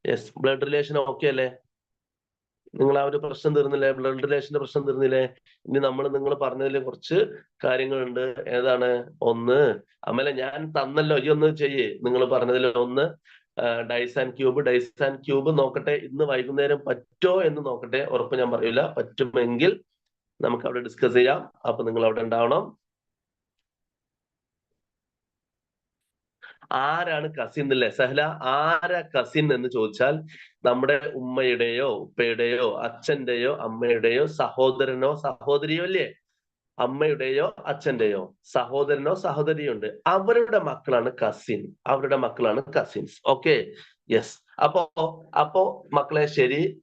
Yes, blood relation okay അല്ലേ? നിങ്ങൾ ആ ഒരു പ്രശ്നം തീർന്നില്ലേ? ബ്ലഡ് റിലേഷന്റെ പ്രശ്നം തീർന്നില്ലേ? ഇനി നിങ്ങൾ പറഞ്ഞതിൽ കുറച്ച് കാര്യങ്ങളുണ്ട്. ഏതാണ്? ഒന്ന്, അമല ഞാൻ തന്നല്ലോ, ഈ ഒന്ന് ചെയ്യേ. നിങ്ങൾ പറഞ്ഞതിൽ ഒന്ന് ഡൈസ് ആൻഡ് ക്യൂബ് നോക്കട്ടെ. ഇന്ന് വൈകുന്നേരം പറ്റോ എന്ന് നോക്കട്ടെ. ഉറപ്പ് ഞാൻ പറയില്ല. പറ്റുമെങ്കിൽ നമുക്ക് അവിടെ ഡിസ്കസ് ചെയ്യാം. അപ്പൊ നിങ്ങൾ അവിടെ ഉണ്ടാവണം. ആരാണ് കസിൻ എന്നല്ലേ സഹല? ആരാ കസിൻ എന്ന് ചോദിച്ചാൽ നമ്മുടെ ഉമ്മയുടെയോ ഉപ്പയുടെയോ അച്ഛന്റെയോ അമ്മയുടെയോ സഹോദരനോ സഹോദരിയോ അല്ലേ? അമ്മയുടെയോ അച്ഛന്റെയോ സഹോദരനോ സഹോദരിയോ ഉണ്ട്. അവരുടെ മക്കളാണ് കസിൻ. അവരുടെ മക്കളാണ് കസിൻസ്. Okay, yes. അപ്പോ മക്കളെ ശരി.